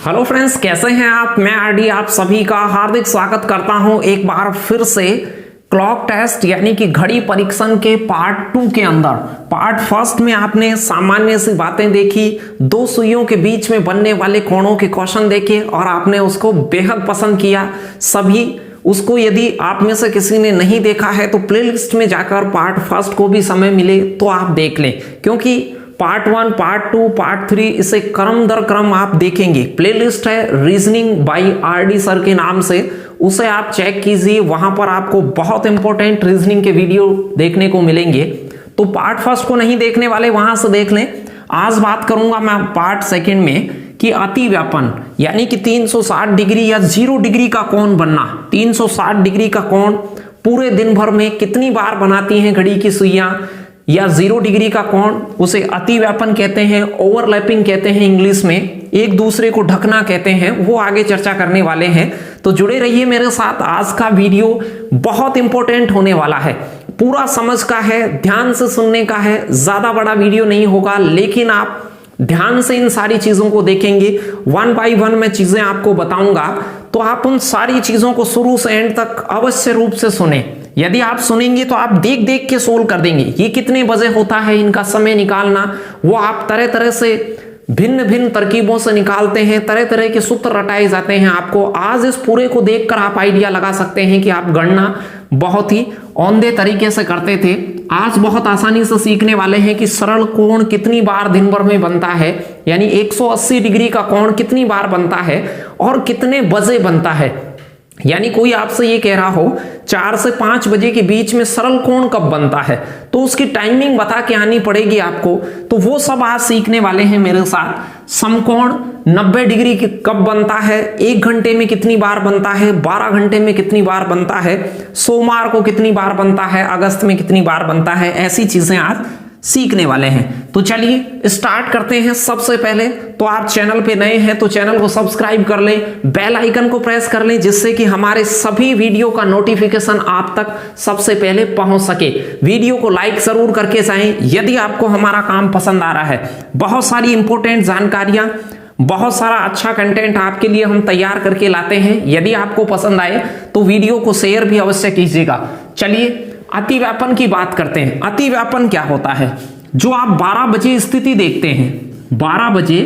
Hello friends, कैसे हैं आप। मैं आरडी आप सभी का हार्दिक स्वागत करता हूं एक बार फिर से क्लॉक टेस्ट यानी कि घड़ी परीक्षण के पार्ट 2 के अंदर। पार्ट फर्स्ट में आपने सामान्य सी बातें देखी, दो सुइयों के बीच में बनने वाले कोणों के क्वेश्चन देखे और आपने उसको बेहद पसंद किया सभी। उसको यदि आप में से किसी ने नहीं देखा है तो प्लेलिस्ट में जाकर पार्ट फर्स्ट को भी समय मिले तो आप देख लें, क्योंकि पार्ट 1, पार्ट 2, पार्ट 3 इसे क्रम दर क्रम आप देखेंगे। प्लेलिस्ट है रीजनिंग बाय आरडी सर के नाम से, उसे आप चेक कीजिए, वहां पर आपको बहुत इंपॉर्टेंट रीजनिंग के वीडियो देखने को मिलेंगे। तो पार्ट फर्स्ट को नहीं देखने वाले वहां से देख लें। आज बात करूंगा मैं पार्ट सेकंड में कि अतिव्यापन यानी कि 360 डिग्री या 0 डिग्री का कोण बनना। 360 डिग्री का कोण पूरे दिन भर में कितनी बार बनाती हैं घड़ी की सुइयां, या 0 डिग्री का कोण उसे अतिव्यापन कहते हैं, ओवरलैपिंग कहते हैं इंग्लिश में, एक दूसरे को ढकना कहते हैं, वो आगे चर्चा करने वाले हैं। तो जुड़े रहिए मेरे साथ, आज का वीडियो बहुत इंपॉर्टेंट होने वाला है, पूरा समझ का है, ध्यान से सुनने का है। ज्यादा बड़ा वीडियो नहीं होगा, लेकिन आप ध्यान से इन सारी चीजों को देखेंगे। 1 बाय 1 मैं चीजें आपको बताऊंगा, तो आप उन सारी चीजों को शुरू से एंड तक अवश्य रूप से सुने। यदि आप सुनेंगे तो आप देख देख के सोल्व कर देंगे। ये कितने बजे होता है, इनका समय निकालना, वो आप तरह तरह से भिन्न भिन्न तरकीबों से निकालते हैं, तरह तरह के सूत्र रटाए जाते हैं आपको। आज इस पूरे को देखकर आप आइडिया लगा सकते हैं कि आप गणना बहुत ही औंधे तरीके से करते थे, आज बहुत आसानी से सीखने वाले हैं कि सरल कोण कितनी बार दिन भर में बनता है, यानी 180 डिग्री का कोण कितनी बार बनता है और कितने बजे बनता है। यानी कोई आपसे ये कह रहा हो 4 से 5 बजे के बीच में सरल कोण कब बनता है, तो उसकी टाइमिंग बता के आनी पड़ेगी आपको। तो वो सब आज सीखने वाले हैं मेरे साथ। समकोण 90 डिग्री कब बनता है, 1 घंटे में कितनी बार बनता है, 12 घंटे में कितनी बार बनता है, सोमवार को कितनी बार बनता है, अगस्त में कितनी बार बनता है, ऐसी चीजें आज सीखने वाले हैं। तो चलिए स्टार्ट करते हैं। सबसे पहले तो आप चैनल पे नए हैं तो चैनल को सब्सक्राइब कर लें, बेल आइकन को प्रेस कर लें, जिससे कि हमारे सभी वीडियो का नोटिफिकेशन आप तक सबसे पहले पहुंच सके। वीडियो को लाइक जरूर करके जाएं यदि आपको हमारा काम पसंद आ रहा है। बहुत सारी इंपॉर्टेंट जानकारियां, बहुत सारा अच्छा कंटेंट आपके लिए हम तैयार करके लाते हैं। यदि आपको पसंद आए तो वीडियो को शेयर भी अवश्य कीजिएगा। चलिए अतिव्यापन की बात करते हैं। अतिव्यापन क्या होता है, जो आप 12 बजे स्थिति देखते हैं, 12 बजे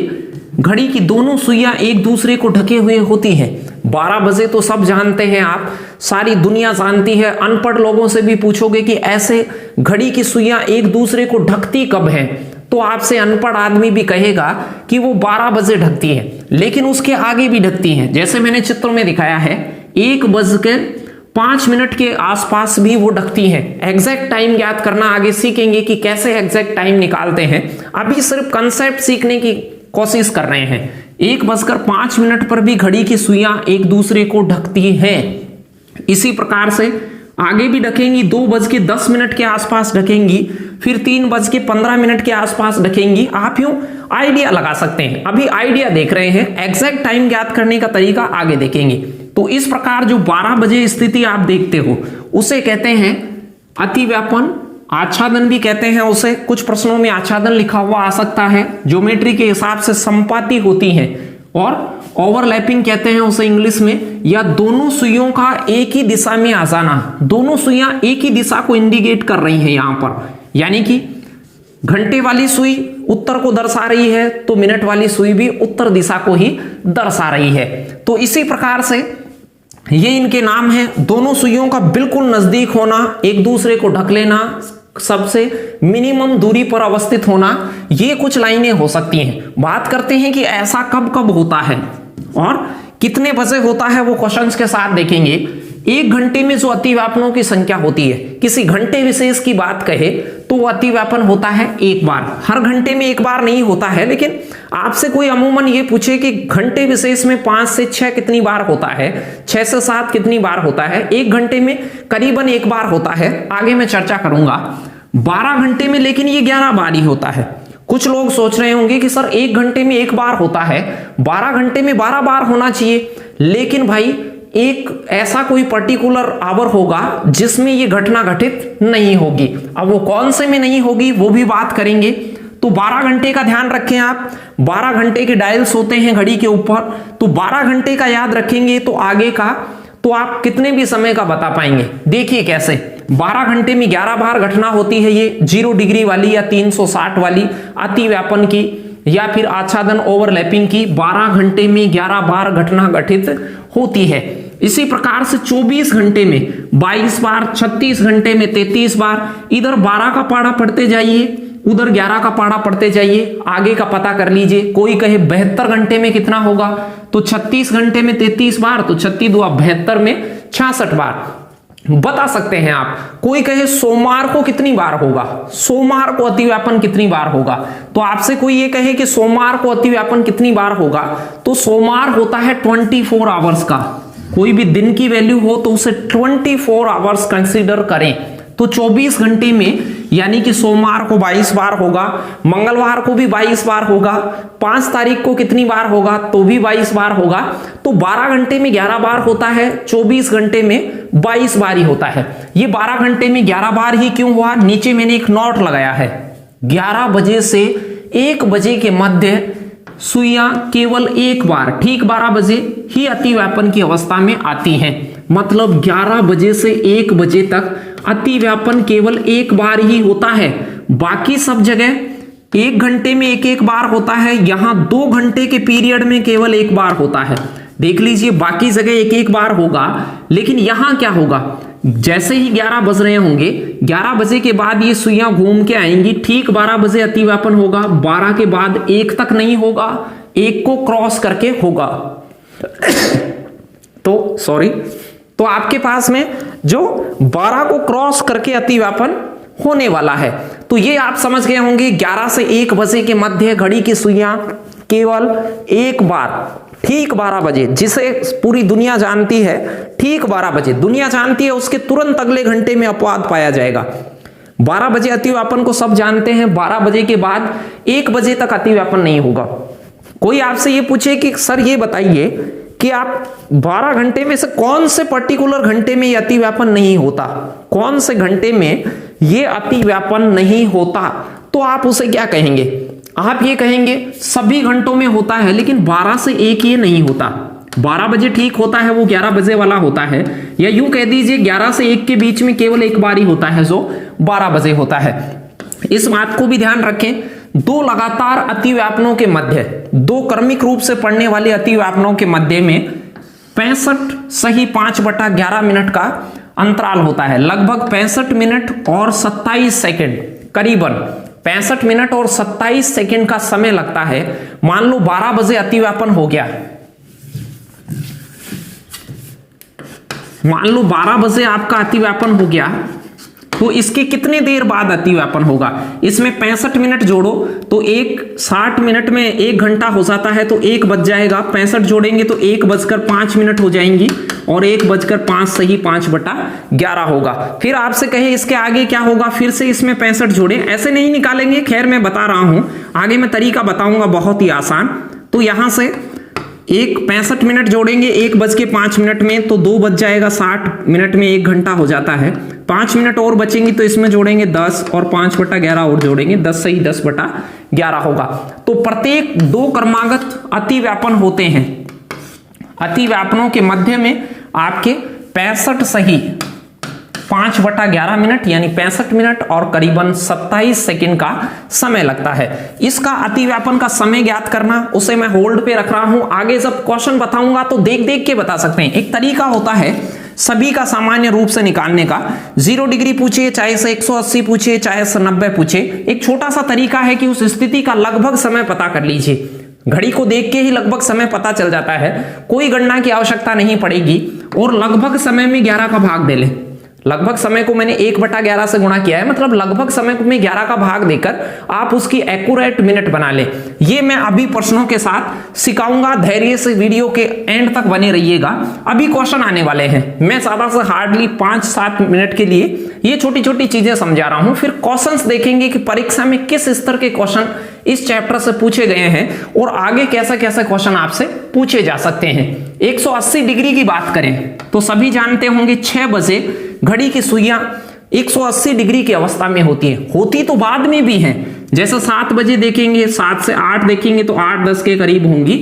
घड़ी की दोनों सुइयां एक दूसरे को ढके हुए होती हैं। 12 बजे तो सब जानते हैं, आप सारी दुनिया जानती है। अनपढ़ लोगों से भी पूछोगे कि ऐसे घड़ी की सुइयां एक दूसरे को ढकती कब हैं, तो आपसे अनपढ़ आदमी भी कहेगा कि वो 12 बजे ढकती है, लेकिन उसके आगे भी ढकती हैं। जैसे मैंने चित्र में दिखाया है, 1:05 के आसपास भी वो ढकती हैं। एग्जैक्ट टाइम ज्ञात करना आगे सीखेंगे कि कैसे एग्जैक्ट टाइम निकालते हैं, अभी सिर्फ कंसेप्ट सीखने की कोशिश कर रहे हैं। 1:05 पर भी घड़ी की सुइयां एक दूसरे को ढकती हैं। इसी प्रकार से आगे भी ढकेंगी, 2:10 के आसपास ढकेंगी, फिर 3:15 के आसपास ढकेंगी। आप यूं आइडिया लगा सकते हैं, अभी आइडिया देख रहे हैं, एग्जैक्ट टाइम ज्ञात करने का तरीका आगे देखेंगे। तो इस प्रकार जो 12 बजे स्थिति आप देखते हो उसे कहते हैं अतिव्यापन। आच्छादन भी कहते हैं उसे, कुछ प्रश्नों में आच्छादन लिखा हुआ आ सकता है, ज्योमेट्री के हिसाब से संपाती होती है। और ओवरलैपिंग कहते हैं उसे इंग्लिश में, या दोनों सुइयों का एक ही दिशा में आ जाना। दोनों सुइयां एक ही दिशा को इंडिकेट कर रही हैं यहां पर, यानी कि घंटे वाली सुई उत्तर को दर्शा रही है तो मिनट वाली सुई भी उत्तर दिशा को ही दर्शा रही है। तो इसी प्रकार से ये इनके नाम हैं। दोनों सुइयों का बिल्कुल नजदीक होना, एक दूसरे को ढक लेना, सबसे मिनिमम दूरी पर अवस्थित होना, ये कुछ लाइनें हो सकती हैं। बात करते हैं कि ऐसा कब कब होता है और कितने बजे होता है, वो क्वेश्चंस के साथ देखेंगे। 1 घंटे में जो अतिव्यापनों की संख्या होती है, किसी घंटे विशेष की बात कहे तो वो अतिव्यापन होता है 1 बार। हर घंटे में 1 बार नहीं होता है, लेकिन आपसे कोई अमूमन ये पूछे कि घंटे विशेष में 5 से 6 कितनी बार होता है, 6 से 7 कितनी बार होता है, 1 घंटे में करीबन 1 बार होता है, आगे मैं चर्चा करूंगा। 12 घंटे में लेकिन ये 11 बार ही होता है। कुछ लोग सोच रहे होंगे कि सर 1 घंटे में 1 बार होता है, 12 घंटे में 12 बार होना चाहिए, लेकिन भाई एक ऐसा कोई पर्टिकुलर आवर होगा जिसमें ये घटना घटित नहीं होगी। अब वो कौन से में नहीं होगी वो भी बात करेंगे। तो 12 घंटे का ध्यान रखें आप, 12 घंटे के डायल्स होते हैं घड़ी के ऊपर, तो 12 घंटे का याद रखेंगे तो आगे का तो आप कितने भी समय का बता पाएंगे। देखिए कैसे, 12 घंटे में 11 बार घटना होती है, ये 0 डिग्री वाली या 360 वाली अति व्यापन की या फिर आच्छादन ओवरलैपिंग की 12 घंटे में 11 बार घटना घटित होती है। इसी प्रकार से 24 घंटे में 22 बार, 36 घंटे में 33 बार, इधर 12 का पाढ़ा पढ़ते जाइए, उधर 11 का पाढ़ा पढ़ते जाइए, आगे का पता कर लीजिए। कोई कहे 72 घंटे में कितना होगा, तो 36 घंटे में 33 बार, तो 36 दूना 72 में 66 बार बता सकते हैं आप। कोई कहे सोमवार को कितनी बार होगा, सोमवार को अतिव्यापन कितनी बार होगा, तो आपसे कोई ये कहे कि सोमवार को अतिव्यापन कितनी बार होगा, तो सोमवार होता है 24 आवर्स का। कोई भी दिन की वैल्यू हो तो उसे 24 आवर्स कंसीडर करें। तो 24 घंटे में यानी कि सोमवार को 22 बार होगा, मंगलवार को भी 22 बार होगा, 5 तारीख को कितनी बार होगा, तो भी 22 बार होगा। तो 12 घंटे में 11 बार होता है, 24 घंटे में 22 बार ही होता है। ये 12 घंटे में 11 बार ही क्यों हुआ, नीचे मैंने एक नोट लगाया है। 11 बजे से 1 बजे के मध्य सुइयां केवल एक बार ठीक 12 बजे ही अतिव्यापन की अवस्था में आती हैं। मतलब 11 बजे से 1 बजे तक अतिव्यापन केवल एक बार ही होता है। बाकी सब जगह 1 घंटे में एक बार होता है, यहां 2 घंटे के पीरियड में केवल एक बार होता है। देख लीजिए, बाकी जगह एक बार होगा, लेकिन यहां क्या होगा, जैसे ही 11 बज रहे होंगे, 11 बजे के बाद ये सुइयां घूम के आएंगी, ठीक 12 बजे अतिव्यापन होगा, 12 के बाद 1 तक नहीं होगा, 1 को क्रॉस करके होगा। तो सॉरी, तो आपके पास में जो 12 को क्रॉस करके अतिव्यापन होने वाला है। तो ये आप समझ गए होंगे, 11 से 1 बजे के मध्य घड़ी की सुइयां केवल एक बार ठीक 12 बजे, जिसे पूरी दुनिया जानती है, ठीक 12 बजे दुनिया जानती है, उसके तुरंत अगले घंटे में अपवाद पाया जाएगा। 12 बजे अतिव्यापन को सब जानते हैं, 12 बजे के बाद 1 बजे तक अतिव्यापन नहीं होगा। कोई आपसे ये पूछे कि सर ये बताइए कि आप 12 घंटे में से कौन से पर्टिकुलर घंटे में ये अतिव्यापन नहीं होता, कौन से घंटे में ये अतिव्यापन नहीं होता, तो आप उसे क्या कहेंगे? आप ये कहेंगे सभी घंटों में होता है, लेकिन 12 से 1 ये नहीं होता। 12 बजे ठीक होता है, वो 11 बजे वाला होता है, या यूं कह दीजिए 11 से 1 के बीच में केवल एक बार ही होता है, जो 12 बजे होता है। इस बात को भी ध्यान रखें, 2 लगातार अतिव्यापनों के मध्य, 2 क्रमिक रूप से पड़ने वाले अतिव्यापनों के मध्य में 65 सही 5/11 मिनट का अंतराल होता है। लगभग 65 मिनट और 27 सेकेंड, करीबन 65 मिनट और 27 सेकेंड का समय लगता है। मान लो 12 बजे अतिव्यापन हो गया, मान लो 12 बजे आपका अतिव्यापन हो गया, तो इसके कितने देर बाद अतिव्यापन होगा? इसमें 65 मिनट जोड़ो तो 60 मिनट में 1 घंटा हो जाता है, तो 1 बज जाएगा, 65 जोड़ेंगे तो 1:05 हो जाएंगी, और 1:05 सही 5/11 होगा। फिर आपसे कहे इसके आगे क्या होगा, फिर से इसमें 65 जोड़े, ऐसे नहीं निकालेंगे, खैर मैं बता रहा हूं, आगे मैं तरीका बताऊंगा बहुत ही आसान। तो यहां से 65 मिनट जोड़ेंगे 1:05 में, तो 2 बज जाएगा, 60 मिनट में 1 घंटा हो जाता है। 5 मिनट और बचेंगी तो इसमें जोड़ेंगे 10 और 5/11 और जोड़ेंगे 10 सही 10/11 होगा। तो प्रत्येक 2 क्रमागत अतिव्यापन होते हैं। अतिव्यापनों के मध्य में आपके 65 सही 5/11 मिनट यानी 65 मिनट और करीबन 27 सेकंड का समय लगता है। इसका अतिव्यापन का समय ज्ञात करना, उसे मैं होल्ड पे रख रहा हूं, आगे जब क्वेश्चन बताऊंगा तो देख देख के बता सकते हैं। एक तरीका होता है सभी का सामान्य रूप से निकालने का, 0 डिग्री पूछे, चाहे से 180 पूछे, चाहे से 90 पूछे, एक छोटा सा तरीका है कि उस स्थिति का लगभग समय पता कर लीजिए। घड़ी को देख के ही लगभग समय पता चल जाता है, कोई गणना की आवश्यकता नहीं पड़ेगी, और लगभग समय में 11 का भाग दे ले। लगभग समय को मैंने 1/11 से गुणा किया है, मतलब लगभग समय को मैं 11 का भाग देकर आप उसकी एक्यूरेट मिनट बना ले। ये मैं अभी प्रश्नों के साथ सिखाऊंगा, धैर्य से वीडियो के एंड तक बने रहिएगा। अभी क्वेश्चन आने वाले हैं, मैं ज्यादा से हार्डली 5-7 मिनट के लिए ये छोटी छोटी चीजें समझा रहा हूं, फिर क्वेश्चंस देखेंगे कि परीक्षा में किस स्तर के क्वेश्चन इस चैप्टर से पूछे गए हैं और आगे कैसे कैसे क्वेश्चन आपसे पूछे जा सकते हैं। 180 डिग्री की बात करें तो सभी जानते होंगे 6 बजे घड़ी की सुइयां 180 डिग्री की अवस्था में होती है, होती तो बाद में भी हैं। जैसे 7 बजे देखेंगे, 7 से 8 देखेंगे तो 8-10 के करीब होंगी।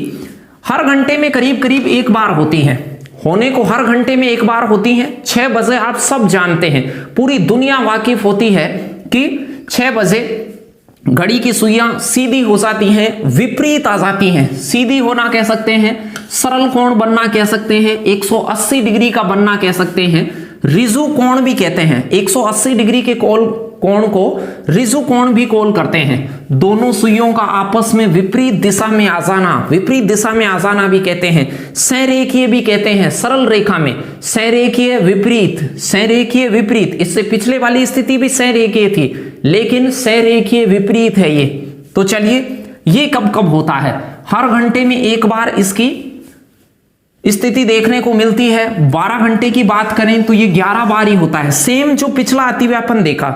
हर घंटे में करीब करीब एक बार होती हैं, होने को हर घंटे में एक बार होती हैं। 6 बजे आप सब जानते हैं, पूरी दुनिया वाकिफ होती है कि 6 बजे घड़ी की सुइयां सीधी हो जाती हैं, विपरीत आ जाती हैं। सीधी होना कह सकते हैं, सरल कोण बनना कह सकते हैं, 180 डिग्री का बनना कह सकते हैं, रिजु कोण भी कहते हैं। 180 डिग्री के कोण को रिजु कोण भी कॉल करते हैं। दोनों सुइयों का आपस में विपरीत दिशा में आ जाना, विपरीत दिशा में आ जाना भी कहते हैं। संरेखीय भी कहते हैं, सरल रेखा में संरेखीय विपरीत, संरेखीय विपरीत। इससे पिछले वाली स्थिति भी संरेखीय थी, लेकिन संरेखीय विपरीत है ये। तो चलिए, ये कब कब होता है? हर घंटे में एक बार इसकी स्थिति देखने को मिलती है। 12 घंटे की बात करें तो ये 11 बार ही होता है। सेम जो पिछला अतिव्यापन देखा,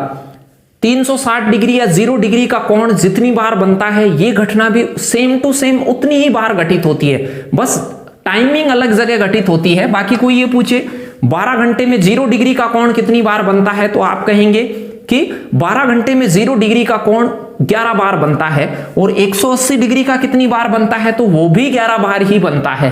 360 डिग्री या 0 डिग्री का कोण जितनी बार बनता है, ये घटना भी सेम टू सेम उतनी ही बार घटित होती है, बस टाइमिंग अलग जगह घटित होती है। बाकी कोई ये पूछे 12 घंटे में 0 डिग्री का कोण कितनी बार बनता है, तो आप कहेंगे कि 12 घंटे में 0 डिग्री का कोण 11 बार बनता है, और 180 डिग्री का कितनी बार बनता है, तो वो भी 11 बार ही बनता है।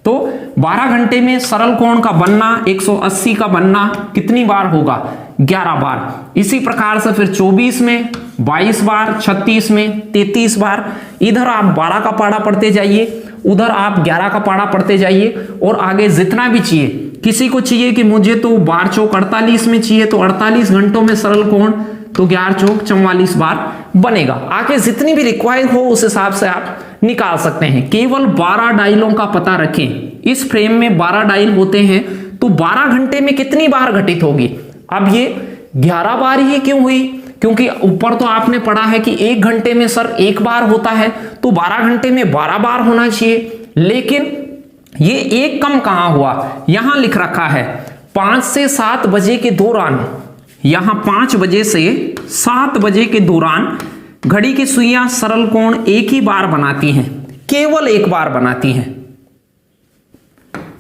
तो 12 घंटे में सरल कोण का बनना, 180 का बनना कितनी बार होगा? 11 बार। इसी प्रकार से फिर 24 में 22 बार, 36 में 33 बार। इधर आप 12 का पाढ़ा पढ़ते जाइए, उधर आप 11 का पाढ़ा पढ़ते जाइए, और आगे जितना भी चाहिए। किसी को चाहिए कि मुझे तो 12 चौक 48 में चाहिए, तो 48 घंटों में सरल कोण, तो 11 चौक 44 बार बनेगा। आगे जितनी भी रिक्वायर हो उस हिसाब से आप निकाल सकते हैं। केवल 12 डायलों का पता रखें। इस फ्रेम में 12 डायल होते हैं, तो 12 घंटे में कितनी बार घटित होगी? अब ये 11 बार ही क्यों हुई? क्योंकि ऊपर तो आपने पढ़ा है कि 1 घंटे में सर 1 बार होता है, तो 12 घंटे में 12 बार होना चाहिए। लेकिन ये एक कम कहां हुआ? यहां लिख रखा है 5 से 7 बजे के दौरान, यहां 5 बजे से 7 बजे के दौरान घड़ी की सुइयां सरल कोण एक ही बार बनाती हैं, केवल एक बार बनाती हैं।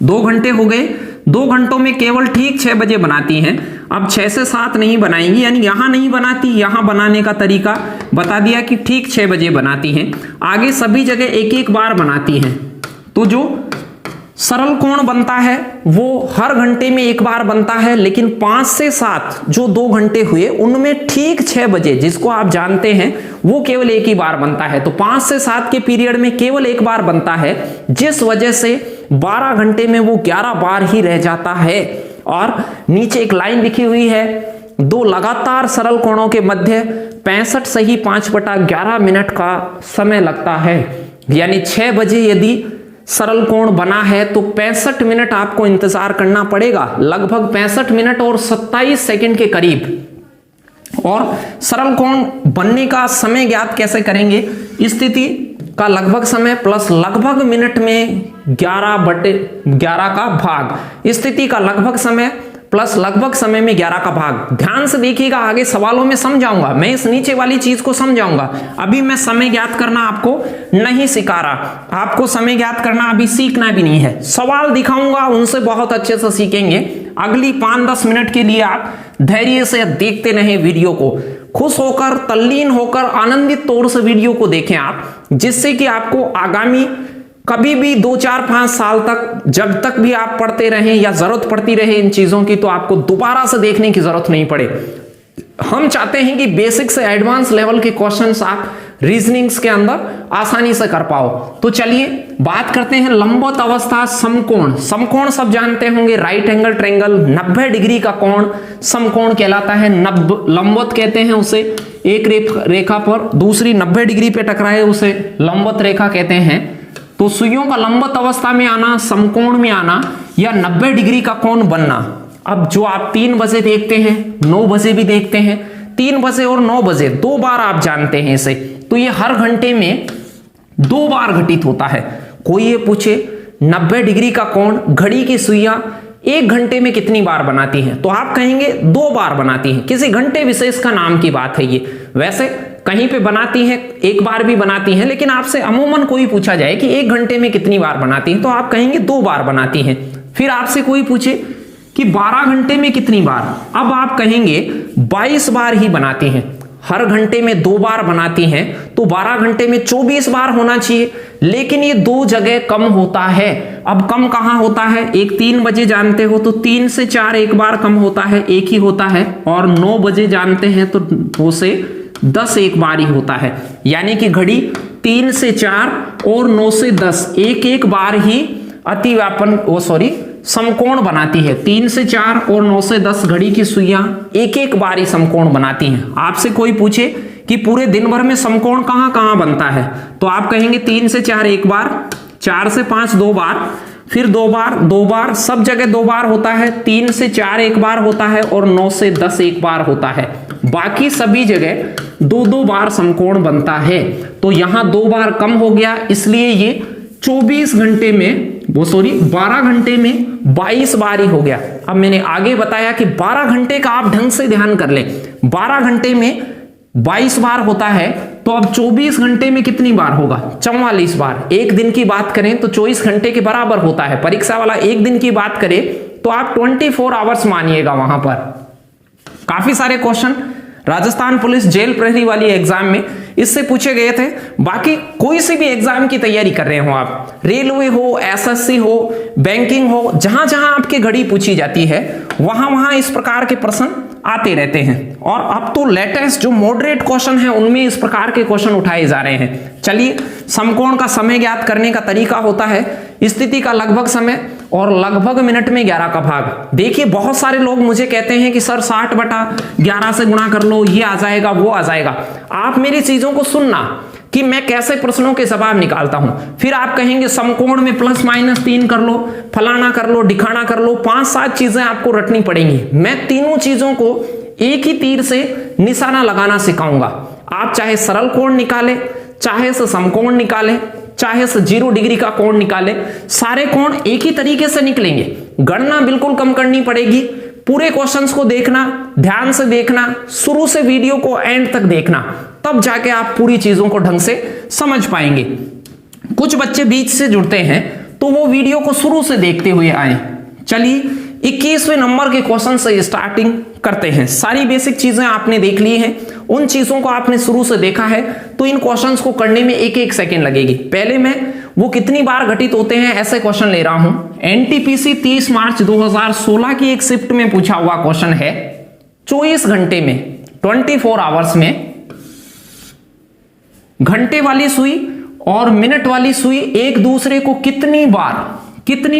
2 घंटे हो गए, 2 घंटों में केवल ठीक 6 बजे बनाती हैं। अब 6 से 7 नहीं बनाएंगी, यानी यहां नहीं बनाती। यहां बनाने का तरीका बता दिया कि ठीक 6 बजे बनाती हैं। आगे सभी जगह एक एक बार बनाती हैं। तो जो सरल कोण बनता है वो हर घंटे में एक बार बनता है, लेकिन 5 से 7 जो 2 घंटे हुए उनमें ठीक 6 बजे, जिसको आप जानते हैं, वो केवल एक ही बार बनता है। तो 5 से 7 के पीरियड में केवल एक बार बनता है, जिस वजह से 12 घंटे में वो 11 बार ही रह जाता है। और नीचे एक लाइन लिखी हुई है, 2 लगातार सरल कोणों के मध्य 65 सही 5/11 मिनट का समय लगता है। यानी 6 बजे यदि सरल कोण बना है तो 65 मिनट आपको इंतजार करना पड़ेगा, लगभग 65 मिनट और 27 सेकंड के करीब। और सरल कोण बनने का समय ज्ञात कैसे करेंगे? स्थिति का लगभग समय प्लस लगभग मिनट में 11/11 का भाग, स्थिति का लगभग समय प्लस लगभग समय में 11 का भाग। ध्यान से देखिएगा, आगे सवालों में समझाऊंगा, मैं इस नीचे वाली चीज को समझाऊंगा। अभी मैं समय ज्ञात करना आपको नहीं सिखा रहा, आपको समय ज्ञात करना अभी सीखना भी नहीं है। सवाल दिखाऊंगा, उनसे बहुत अच्छे से सीखेंगे। अगली 5-10 मिनट के लिए आप धैर्य से देखते रहें वीडियो को, खुश होकर, तल्लीन होकर, आनंदित तौर से वीडियो को देखें आप, जिससे कि आपको आगामी कभी भी 2, 4, 5 साल तक, जब तक भी आप पढ़ते रहें या जरूरत पड़ती रहे इन चीजों की, तो आपको दोबारा से देखने की जरूरत नहीं पड़े। हम चाहते हैं कि बेसिक से एडवांस लेवल के क्वेश्चंस आप रीजनिंग्स के अंदर आसानी से कर पाओ। तो चलिए बात करते हैं लंबवत अवस्था समकोण। समकोण सब जानते होंगे, राइट एंगल ट्रायंगल, 90 डिग्री का कोण समकोण कहलाता है। लंबवत कहते हैं उसे, एक रेखा पर दूसरी 90 डिग्री पे टकराए उसे लंबवत रेखा कहते हैं। तो सुइयों का लंबवत अवस्था में आना, समकोण में आना, या 90 डिग्री का कोण बनना। अब जो आप 3 बजे देखते हैं, 9 बजे भी देखते हैं, 3 बजे और 9 बजे 2 बार आप जानते हैं इसे, तो ये हर घंटे में 2 बार घटित होता है। कोई ये पूछे 90 डिग्री का कोण घड़ी की सुइयां 1 घंटे में कितनी बार बनाती हैं, तो आप कहेंगे 2 बार बनाती हैं। किसी घंटे विशेष का नाम की बात है ये, वैसे कहीं पे बनाती हैं, 1 बार भी बनाती हैं, लेकिन आपसे अमूमन कोई पूछा जाए कि 1 घंटे में कितनी बार बनाती हैं, तो आप कहेंगे 2 बार बनाती हैं। फिर आपसे कोई पूछे कि 12 घंटे में कितनी बार, अब आप कहेंगे 22 बार ही बनाती हैं। हर घंटे में 2 बार बनाती हैं तो 12 घंटे में 24 बार होना चाहिए, लेकिन ये 2 जगह कम होता है। अब कम कहां होता है? एक 3 बजे जानते हो तो 3 से 4 एक बार कम होता है, एक ही होता है, और 9 बजे जानते हैं तो 2 से 10 एक बार ही होता है। यानी कि घड़ी 3 से 4 और 9 से 10 एक एक बार ही अतिव्यापन समकोण बनाती है। 3 से 4 और 9 से 10 घड़ी की सुइयां एक एक बार ही समकोण बनाती हैं। आपसे कोई पूछे कि पूरे दिन भर में समकोण कहां कहां बनता है, तो आप कहेंगे 3 से 4 एक बार, 4 से 5 2 बार, फिर 2 बार, 2 बार, सब जगह 2 बार होता है। 3 से 4 एक बार होता है और 9 से 10 एक बार होता है। बाकी सभी जगह 2-2 बार समकोण बनता है। तो यहां 2 बार कम हो गया, इसलिए ये 24 घंटे में 12 घंटे में 22 बार ही हो गया। अब मैंने आगे बताया कि 12 घंटे का आप ढंग से ध्यान कर ले, 12 घंटे में 22 बार होता है, तो अब 24 घंटे में कितनी बार होगा? 44 बार। एक दिन की बात करें तो 24 घंटे के बराबर होता है। परीक्षा वाला एक दिन की बात करे तो आप 24 आवर्स मानिएगा। वहां पर काफी सारे क्वेश्चन राजस्थान पुलिस जेल प्रहरी वाली एग्जाम में इससे पूछे गए थे। बाकी कोई सी भी एग्जाम की तैयारी कर रहे हो आप, रेलवे हो, एसएससी हो, बैंकिंग हो, जहां जहां आपकी घड़ी पूछी जाती है वहां वहां इस प्रकार के प्रश्न आते रहते हैं। और अब तो लेटेस्ट जो मॉडरेट क्वेश्चन है उनमें इस प्रकार के क्वेश्चन उठाए जा रहे हैं। चलिए, समकोण का समय ज्ञात करने का तरीका होता है स्थिति का लगभग समय और लगभग मिनट में 11 का भाग। देखिए, बहुत सारे लोग मुझे कहते हैं कि सर 60/11 से गुणा कर लो, ये आ जाएगा, वो आ जाएगा। आप मेरी चीजों को सुनना कि मैं कैसे प्रश्नों के जवाब निकालता हूं। फिर आप कहेंगे समकोण में ±3 कर लो, फलाना कर लो, ढिकाना कर लो, 5-7 चीजें आपको रटनी पड़ेंगी। मैं तीनों चीजों को एक ही तीर से निशाना लगाना सिखाऊंगा। आप चाहे सरल कोण निकाले, चाहे से समकोण निकाले, चाहे से 0 डिग्री का कोण निकाले, सारे कोण एक ही तरीके से निकलेंगे। गणना बिल्कुल कम करनी पड़ेगी। पूरे क्वेश्चंस को देखना, ध्यान से देखना, शुरू से वीडियो को एंड तक देखना, तब जाके आप पूरी चीजों को ढंग से समझ पाएंगे। कुछ बच्चे बीच से जुड़ते हैं तो वो वीडियो को शुरू से देखते हुए आए। चलिए, 21वें नंबर के क्वेश्चन से स्टार्टिंग करते हैं। सारी बेसिक चीजें आपने देख ली हैं, उन चीजों को आपने शुरू से देखा है, तो इन क्वेश्चंस को करने में 1-1 सेकेंड लगेगी। पहले मैं वो कितनी बार घटित होते हैं ऐसे क्वेश्चन ले रहा हूं। एनटीपीसी 30 मार्च 2016 की एक शिफ्ट में पूछा हुआ क्वेश्चन है। 24 घंटे में, 24 आवर्स में घंटे वाली सुई और मिनट वाली सुई एक दूसरे को कितनी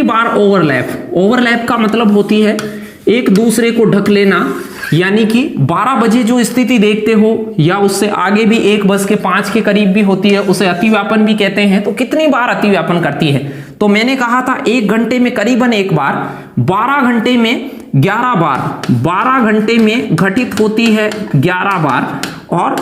बार ओवरलैप का मतलब होती है एक दूसरे को ढक लेना। यानी कि 12 बजे जो स्थिति देखते हो या उससे आगे भी 1:05 के करीब भी होती है, उसे अतिव्यापन भी कहते हैं। तो कितनी बार अतिव्यापन करती है? तो मैंने कहा था 1 घंटे में करीबन 1 बार, 12 घंटे में 11 बार, 12 घंटे में घटित होती है 11 बार, और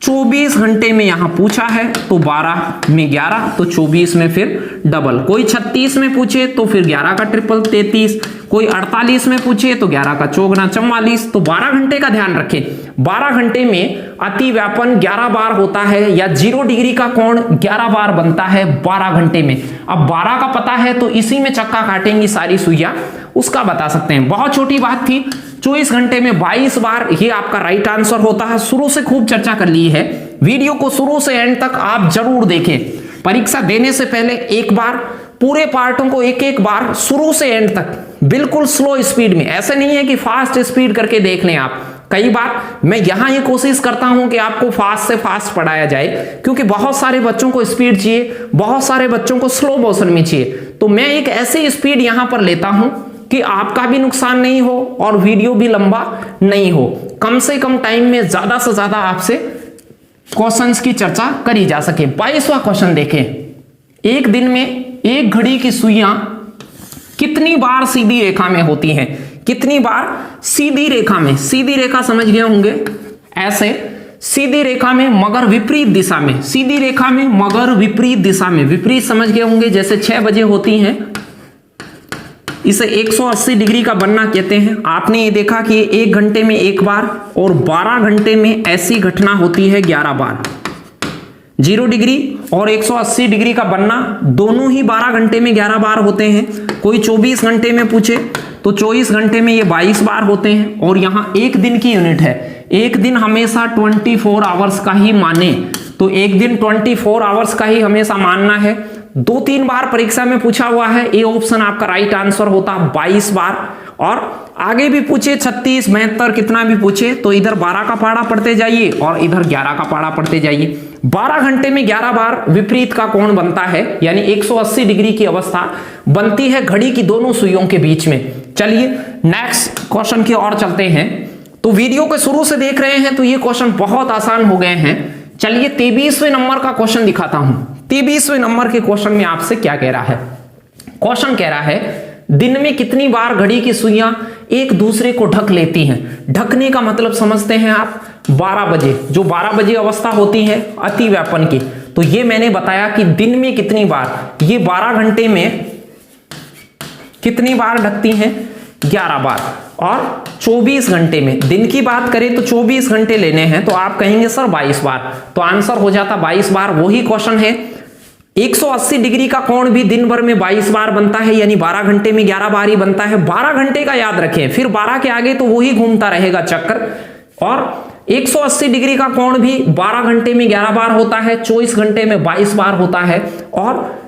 24 घंटे में यहां पूछा है तो 12 में 11 तो 24 में फिर डबल। कोई 36 में पूछे तो फिर 11 का ट्रिपल 33, कोई 48 में पूछे तो 11 का चौगुना 44। तो 12 घंटे का ध्यान रखें। 12 घंटे में अतिव्यापन 11 बार होता है या 0 डिग्री का कोण 11 बार बनता है 12 घंटे में। अब 12 का पता है तो इसी में चक्का काटेंगी सारी सुइयां, उसका बता सकते हैं। बहुत छोटी बात थी। 24 घंटे में 22 बार, ये आपका राइट आंसर होता है। शुरू से खूब चर्चा कर ली है। वीडियो को शुरू से एंड तक आप जरूर देखें। परीक्षा देने से पहले एक बार पूरे पार्टों को एक बार शुरू से एंड तक बिल्कुल स्लो स्पीड में, ऐसे नहीं है कि फास्ट स्पीड करके देख लें आप। कई बार मैं यहां ये कोशिश करता हूं कि आपको फास्ट से फास्ट पढ़ाया जाए, क्योंकि बहुत सारे बच्चों को स्पीड चाहिए, बहुत सारे बच्चों को स्लो मोशन में चाहिए। तो मैं एक ऐसी स्पीड यहां पर लेता हूं कि आपका भी नुकसान नहीं हो और वीडियो भी लंबा नहीं हो। कम से कम टाइम में ज्यादा से ज्यादा आपसे क्वेश्चंस की चर्चा करी जा सके। 22वां क्वेश्चन देखें। एक दिन में एक घड़ी की सुइयां कितनी बार सीधी रेखा में होती हैं? कितनी बार सीधी रेखा में? सीधी रेखा समझ गए होंगे, ऐसे सीधी रेखा में मगर विपरीत दिशा में, सीधी रेखा में मगर विपरीत दिशा में, विपरीत समझ गए होंगे। जैसे 6 बजे होती हैं, इसे 180 डिग्री का बनना कहते हैं। आपने ये देखा कि 1 घंटे में 1 बार और 12 घंटे में ऐसी घटना होती है 11 बार। 0 डिग्री और 180 डिग्री का बनना दोनों ही 12 घंटे में 11 बार होते हैं। कोई 24 घंटे में पूछे तो 24 घंटे में ये 22 बार होते हैं। और यहाँ एक दिन की यूनिट है, एक दिन हमेशा 24 आवर्स का ही माने, तो एक दिन 24 आवर्स का ही हमेशा मानना है। 2-3 बार परीक्षा में पूछा हुआ है, ए ऑप्शन आपका राइट आंसर होता 22 बार। और आगे भी पूछे 36, 72 कितना भी पूछे तो इधर 12 का पारा पढ़ते जाइए और इधर 11 का पारा पढ़ते जाइए। 12 घंटे में 11 बार विपरीत का कोण बनता है, यानी 180 डिग्री की अवस्था बनती है घड़ी की दोनों सुइयों के बीच में। चलिए नेक्स्ट क्वेश्चन की ओर चलते हैं। तो वीडियो को शुरू से देख रहे हैं तो ये क्वेश्चन बहुत आसान हो गए हैं। चलिए 23वें नंबर का क्वेश्चन दिखाता हूं। 23वें नंबर के क्वेश्चन में आपसे क्या कह रहा है? क्वेश्चन कह रहा है दिन में कितनी बार घड़ी की सुइयां एक दूसरे को ढक लेती हैं। ढकने का मतलब समझते हैं आप, 12 बजे, जो 12 बजे अवस्था होती है अति व्यापन की, तो ये मैंने बताया कि दिन में कितनी बार, ये 12 घंटे में कितनी बार ढकती हैं? 11 बार। और 24 घंटे में, दिन की बात करें तो 24 घंटे लेने हैं, तो आप कहेंगे सर 22 बार, तो आंसर हो जाता 22 बार। वही क्वेश्चन है, 180 डिग्री का कोण भी दिन भर में 22 बार बनता है, यानी 12 घंटे में 11 बार ही बनता है। 12 घंटे का याद रखें, फिर 12 के आगे तो वही घूमता रहेगा चक्कर। और 180 डिग्री का कोण भी 12 घंटे में 11 बार होता है, 24 घंटे में 22 बार होता है। और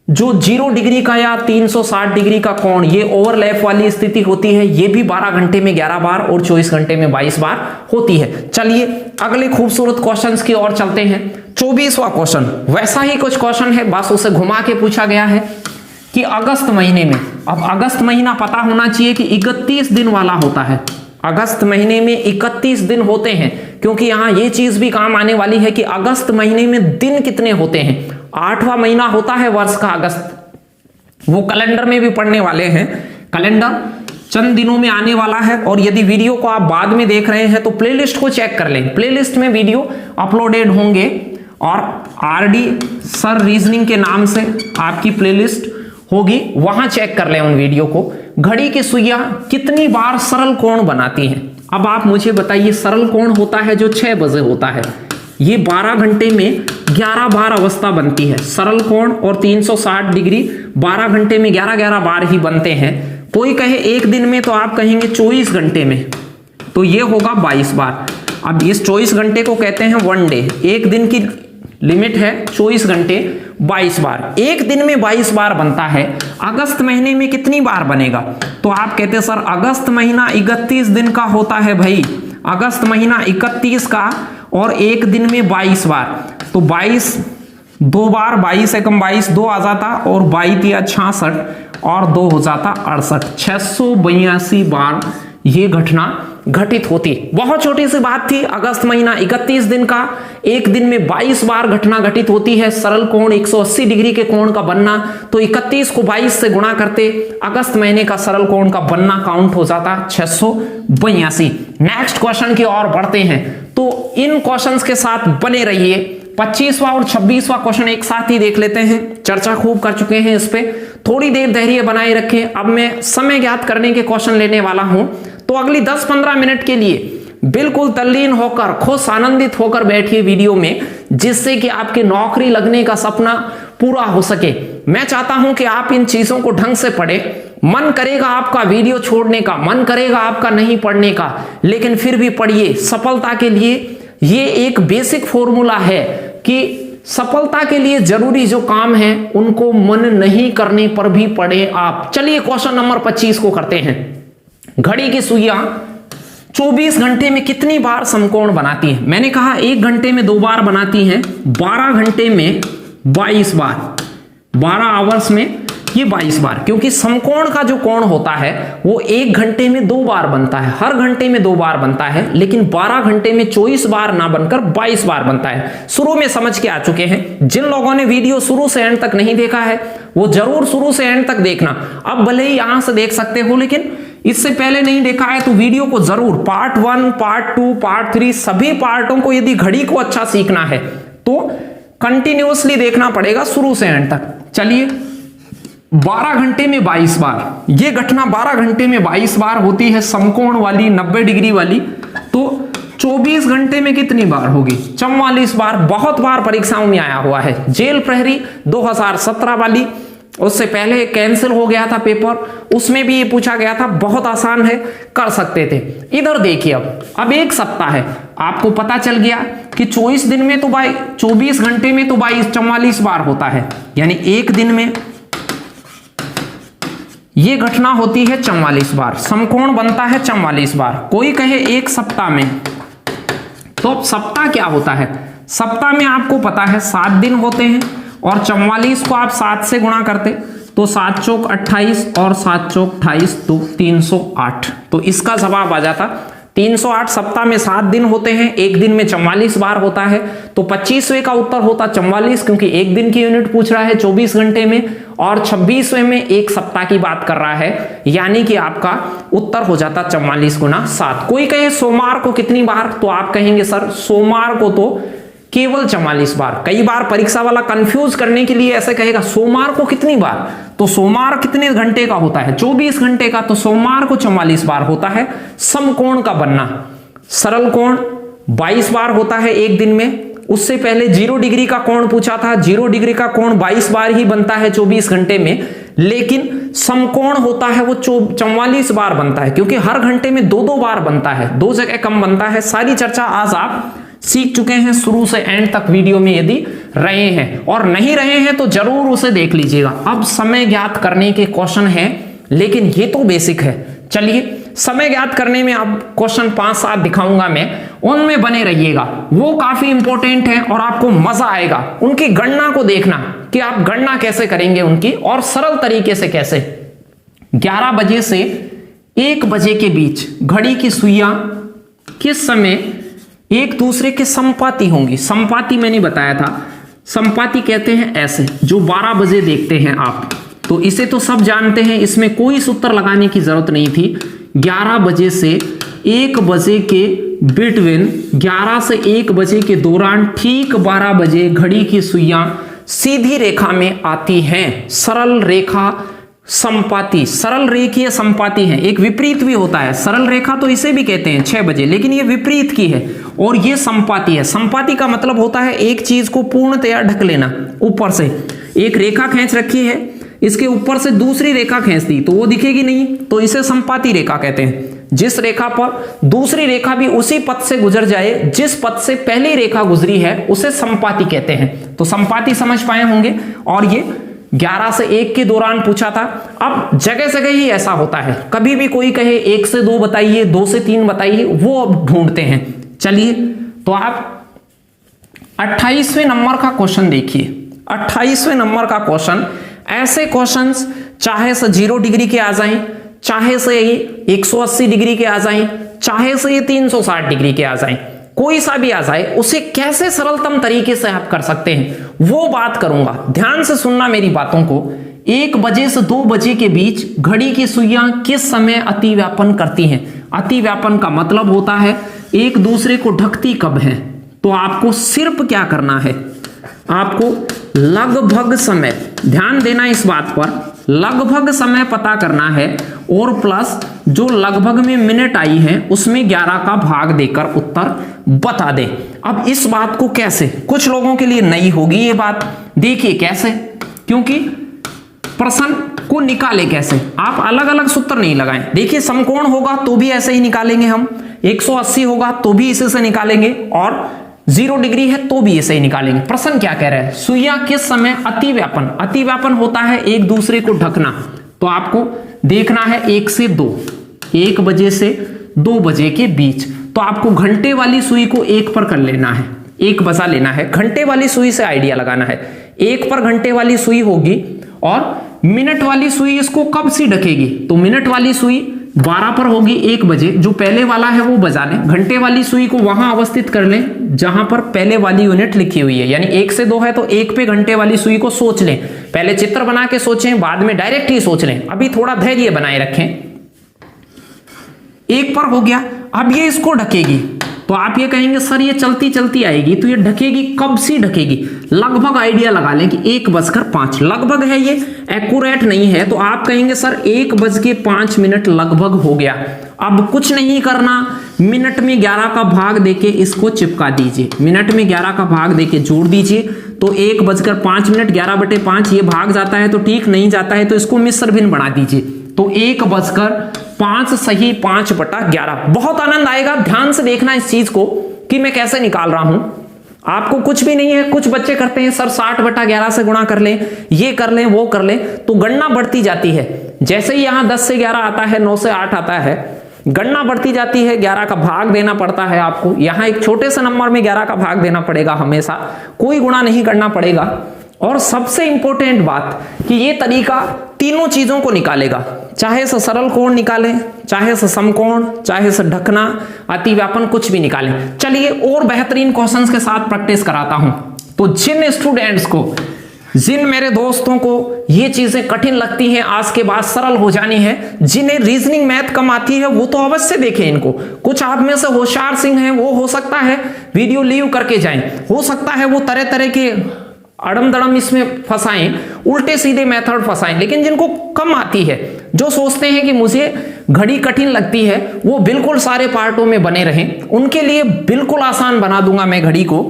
जो 0 डिग्री का या 360 डिग्री का कोण, ये ओवरलैप वाली स्थिति होती है, ये भी 12 घंटे में 11 बार और 24 घंटे में 22 बार होती है। चलिए अगले खूबसूरत क्वेश्चंस की ओर चलते हैं। 24वां क्वेश्चन वैसा ही कुछ क्वेश्चन है, बस उसे घुमा के पूछा गया है कि अगस्त महीने में, अब अगस्त महीना पता होना चाहिए कि 31 दिन वाला होता है। अगस्त महीने में 31 दिन होते हैं, क्योंकि यहां ये चीज भी काम आने वाली है कि अगस्त महीने में दिन कितने होते हैं। 8वां महीना होता है वर्ष का अगस्त, वो कैलेंडर में भी पढ़ने वाले हैं। कैलेंडर चंद दिनों में आने वाला है। और यदि वीडियो को आप बाद में देख रहे हैं तो प्लेलिस्ट को चेक कर लें, प्लेलिस्ट में वीडियो अपलोडेड होंगे और आरडी सर रीजनिंग के नाम से आपकी प्लेलिस्ट होगी, वहां चेक कर लें उन वीडियो को। घड़ी की सुइयां कितनी बार सरल कोण बनाती हैं? अब आप मुझे बताइए, सरल कोण होता है जो 6 बजे होता है, ये 12 घंटे में 11 बार अवस्था बनती है। सरल कोण और 360 डिग्री 12 घंटे में 11-11 बार ही बनते हैं। कोई कहे एक दिन में, तो आप कहेंगे 24 घंटे में, तो ये होगा 22 बार। अब इस 24 घंटे को कहते हैं वन डे, एक दिन की लिमिट है 24 घंटे 22 बार। एक दिन में 22 बार बनता है। अगस्त महीने में कितनी बार बनेगा? तो आप कहते हैं सर अगस्त महीना 31 दिन का होता है भाई, अगस्त महीना 31 का, और एक दिन में 22 बार, तो 22 2 बार, 22 एकम 22, 2 आ जाता, और 22 या 66 और 2 हो जाता 68, 682 बार ये घटना घटित होती। बहुत छोटी सी बात थी, अगस्त महीना 31 दिन का, एक दिन में 22 बार घटना घटित होती है। सरल कोण 180 डिग्री के कोण का बनना, तो 31 को 22 से गुणा करते अगस्त महीने का सरल कोण का बनना काउंट हो जाता 682। नेक्स्ट क्वेश्चन की ओर बढ़ते हैं, तो इन क्वेश्चंस के साथ बने रहिए। 25वां और 26वां क्वेश्चन एक साथ ही देख लेते हैं, चर्चा खूब कर चुके हैं इस पे, थोड़ी देर धैर्य बनाए रखें। अब मैं समय ज्ञात करने के क्वेश्चन लेने वाला हूं, तो अगली 10-15 मिनट के लिए बिल्कुल तल्लीन होकर, खुश आनंदित होकर बैठिए वीडियो में, जिससे कि आपके नौकरी लगने का सपना पूरा हो सके। मैं चाहता हूं कि आप इन चीजों को ढंग से पढ़ें। मन करेगा आपका वीडियो छोड़ने का, मन करेगा आपका नहीं पढ़ने का, लेकिन फिर भी पढ़िए। सफलता के लिए ये एक बेसिक फॉर्मूला है कि सफलता के लिए जरूरी जो काम है उनको मन नहीं करने पर भी पढ़े आप। चलिए क्वेश्चन नंबर 25 को करते हैं। घड़ी की सुइयां 24 घंटे में कितनी बार समकोण बनाती हैं? मैंने कहा 1 घंटे में 2 बार बनाती हैं, 12 घंटे में 22 बार, 12 आवर्स में ये 22 बार, क्योंकि समकोण का जो कोण होता है वो 1 घंटे में 2 बार बनता है, हर घंटे में 2 बार बनता है, लेकिन 12 घंटे में 24 बार ना बनकर 22 बार बनता है। शुरू में समझ के आ चुके हैं। जिन लोगों ने वीडियो शुरू से एंड तक नहीं देखा है वो जरूर शुरू से एंड तक देखना। अब भले ही यहां से देख सकते हो, लेकिन इससे पहले नहीं देखा है तो वीडियो को जरूर पार्ट 1, पार्ट 2, पार्ट 3 सभी पार्टों को, यदि घड़ी को अच्छा सीखना है तो कंटिन्यूअसली देखना पड़ेगा शुरू से एंड तक। चलिए 12 घंटे में 22 बार, ये घटना 12 घंटे में 22 बार होती है समकोण वाली, 90 डिग्री वाली, तो 24 घंटे में कितनी बार होगी? 44 बार। बहुत बार परीक्षाओं में आया हुआ है। जेल प्रहरी 2017 वाली उससे पहले कैंसिल हो गया था पेपर, उसमें भी ये पूछा गया था, बहुत आसान है, कर सकते थे। इधर देखिए अब एक सप्ताह है, आपको पता चल गया कि 24 दिन में तो 24 घंटे में तो 44 बार होता है, यानी एक दिन में ये घटना होती है 44 बार, समकोण बनता है 44 बार। कोई कहे एक सप्ताह में, तो अब सप्ताह क्या होता है? सप्ताह में आपको पता है 7 दिन होते हैं और 44 को आप 7 से गुणा करते तो 7 चौक 28 और 7 चौक 28 तो 308। तो इसका जवाब आ जाता 308। सप्ताह में 7 दिन होते हैं, एक दिन में 44 बार होता है, तो 25वें का उत्तर होता 44, क्योंकि एक दिन की यूनिट पूछ रहा है 24 घंटे में, और 26वें में एक सप्ताह की बात कर रहा है, यानी कि आपका उत्तर हो जाता 44 गुना 7। कोई कहे सोमवार को कितनी बार, तो आप कहेंगे सर सोमवार को तो केवल 44 बार। कई बार परीक्षा वाला कंफ्यूज करने के लिए ऐसे कहेगा सोमवार को कितनी बार, तो सोमवार कितने घंटे का होता है? 24 घंटे का, तो सोमवार को 44 बार होता है। समकोण का बनना, सरल कोण 22 बार होता है एक दिन में। उससे पहले 0 डिग्री का कोण पूछा था, 0 डिग्री का कोण 22 बार ही बनता है 24 घंटे में, लेकिन समकोण होता है वो 44 बार बनता है, क्योंकि हर घंटे में 2-2 बार बनता है, 2 जगह कम बनता है। सारी चर्चा आज आप सीख चुके हैं, शुरू से एंड तक वीडियो में यदि रहे हैं, और नहीं रहे हैं तो जरूर उसे देख लीजिएगा। अब समय ज्ञात करने के क्वेश्चन हैं, लेकिन ये तो बेसिक है। चलिए समय ज्ञात करने में अब क्वेश्चन 5-7 दिखाऊंगा मैं, उनमें बने रहिएगा, वो काफी इंपॉर्टेंट है और आपको मजा आएगा उनकी गणना को देखना कि आप गणना कैसे करेंगे उनकी, और सरल तरीके से कैसे। 11 बजे से 1 बजे के बीच घड़ी की सुइयां किस समय एक दूसरे के संपाती होंगी? संपाती मैंने बताया था, संपाती कहते हैं ऐसे, जो 12 बजे देखते हैं आप, तो इसे तो सब जानते हैं, इसमें कोई सूत्र लगाने की जरूरत नहीं थी। 11 बजे से 1 बजे के बिटवीन, 11 से 1 बजे के दौरान ठीक 12 बजे घड़ी की सुइयां सीधी रेखा में आती हैं। सरल रेखा संपाती, सरल रेखीय संपाती है। एक विपरीत भी होता है, सरल रेखा तो इसे भी कहते हैं 6 बजे, लेकिन ये विपरीत की है, और ये संपाती है। संपाती का मतलब होता है एक चीज को पूर्णतया ढक लेना। ऊपर से एक रेखा खींच रखी है, इसके ऊपर से दूसरी रेखा खींच दी तो वो दिखेगी नहीं, तो इसे संपाती रेखा कहते हैं। जिस रेखा पर दूसरी रेखा भी उसी पथ से गुजर जाए जिस पथ से पहली रेखा गुजरी है, उसे संपाती कहते हैं। तो संपाती समझ पाए होंगे, और ये 11 से 1 के दौरान पूछा था। अब जगह जगह ही ऐसा होता है, कभी भी कोई कहे 1 से 2 बताइए, 2 से 3 बताइए, वो अब ढूंढते हैं। चलिए तो आप 28वें नंबर का क्वेश्चन देखिए। 28वें नंबर का क्वेश्चन, ऐसे क्वेश्चंस चाहे से 0 डिग्री के आ जाएं, चाहे से 180 डिग्री के आ जाएं, चाहे से 360 डिग्री के आ जाएं, कोई सा भी आ जाए, उसे कैसे सरलतम तरीके से आप कर सकते हैं वो बात करूंगा। ध्यान से सुनना मेरी बातों को। 1 बजे से 2 बजे के बीच घड़ी की सुइयां किस समय अतिव्यापन करती हैं? अतिव्यापन का मतलब होता है एक दूसरे को ढकती कब है। तो आपको सिर्फ क्या करना है, आपको लगभग समय, ध्यान देना इस बात पर, लगभग समय पता करना है, और प्लस जो लगभग में मिनट आई है उसमें 11 का भाग देकर उत्तर बता दे। अब इस बात को कैसे, कुछ लोगों के लिए नई होगी ये बात, देखिए कैसे, क्योंकि प्रश्न को निकाले कैसे। आप अलग अलग सूत्र नहीं लगाएं। देखिए समकोण होगा तो भी ऐसे ही निकालेंगे हम, 180 होगा तो भी इसे से निकालेंगे, और 0 डिग्री है तो भी इसे ही निकालेंगे। प्रश्न क्या कह रहा है, सुइयां किस समय अतिव्यापन, अतिव्यापन होता है एक दूसरे को ढकना। तो आपको देखना है 1 से 2, 1 बजे से 2 बजे के बीच। तो आपको घंटे वाली सुई को 1 पर कर लेना है, 1 बजा लेना है, घंटे वाली सुई से आइडिया लगाना है। 1 पर घंटे वाली सुई होगी, और मिनट वाली सुई इसको कब से ढकेगी, तो मिनट वाली सुई 12 पर होगी 1 बजे, जो पहले वाला है वो बजा लें। घंटे वाली सुई को वहां अवस्थित कर लें जहां पर पहले वाली यूनिट लिखी हुई है, यानी 1 से 2 है तो 1 पे घंटे वाली सुई को सोच लें। पहले चित्र बना के सोचें, बाद में डायरेक्ट ही सोच लें, अभी थोड़ा धैर्य बनाए रखें। 1 पर हो गया, अब ये इसको ढकेगी, तो आप ये कहेंगे सर ये चलती चलती आएगी, तो ये ढकेगी कब से ढकेगी, लगभग आइडिया लगा लें कि 1:05 लगभग है, ये एक्यूरेट नहीं है, तो आप कहेंगे सर 1:05 लगभग हो गया। अब कुछ नहीं करना, मिनट में 11 का भाग देके इसको चिपका दीजिए, मिनट में 11 का भाग देके जोड़ दीजिए। तो 1:05 11/5 ये भाग जाता है तो ठीक, नहीं जाता है तो इसको मिश्र भिन्न बना दीजिए। तो 1:5 सही 5/11। बहुत आनंद आएगा, ध्यान से देखना इस चीज को कि मैं कैसे निकाल रहा हूं। आपको कुछ भी नहीं है, कुछ बच्चे करते हैं सर 60/11 से गुणा कर लें, ये कर लें, वो कर लें, तो गणना बढ़ती जाती है। जैसे ही यहां 10 से 11 आता है, 9 से 8 आता है, गणना बढ़ती जाती है, 11 का भाग देना पड़ता है आपको। यहां एक छोटे से नंबर में 11 का भाग देना पड़ेगा हमेशा, कोई गुणा नहीं करना पड़ेगा। और सबसे इंपॉर्टेंट बात कि ये तरीका तीनों चीजों को निकालेगा, चाहे से सरल कोण निकालें, चाहे से समकोण, चाहे से ढकना, अतिव्यापन, कुछ भी निकालें। चलिए और बेहतरीन क्वेश्चंस के साथ प्रैक्टिस कराता हूं। तो जिन स्टूडेंट्स को, जिन मेरे दोस्तों को ये चीजें कठिन लगती हैं, आज के बाद सरल हो जानी है, जिन्हें रीजनिंग मैथ कम आती है, वो तो अवश्य देखें इनको। कुछ आप में से होशियार सिंह हैं, वो हो सकता है वीडियो लीव करके जाएं, हो सकता है वो तरह तरह के अड़म दड़म इसमें फंसाएं, उल्टे सीधे मेथड फंसाएं। लेकिन जिनको कम आती है, जो सोचते हैं कि मुझे घड़ी कठिन लगती है, वो बिल्कुल सारे पार्टों में बने रहें। उनके लिए बिल्कुल आसान बना दूंगा मैं घड़ी को।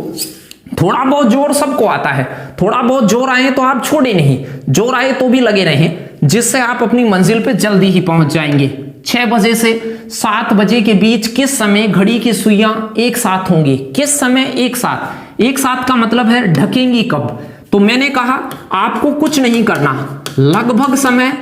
थोड़ा बहुत जोर सबको आता है, थोड़ा बहुत जोर आए तो आप छोड़े नहीं, जोर आए तो भी लगे रहें, जिससे आप अपनी मंजिल पे जल्दी ही पहुंच जाएंगे। 6 बजे से 7 बजे के बीच किस समय घड़ी की सुइयां एक साथ होंगी? किस समय एक साथ? एक साथ का मतलब है ढकेंगी कब? तो मैंने कहा आपको कुछ नहीं करना, लगभग समय,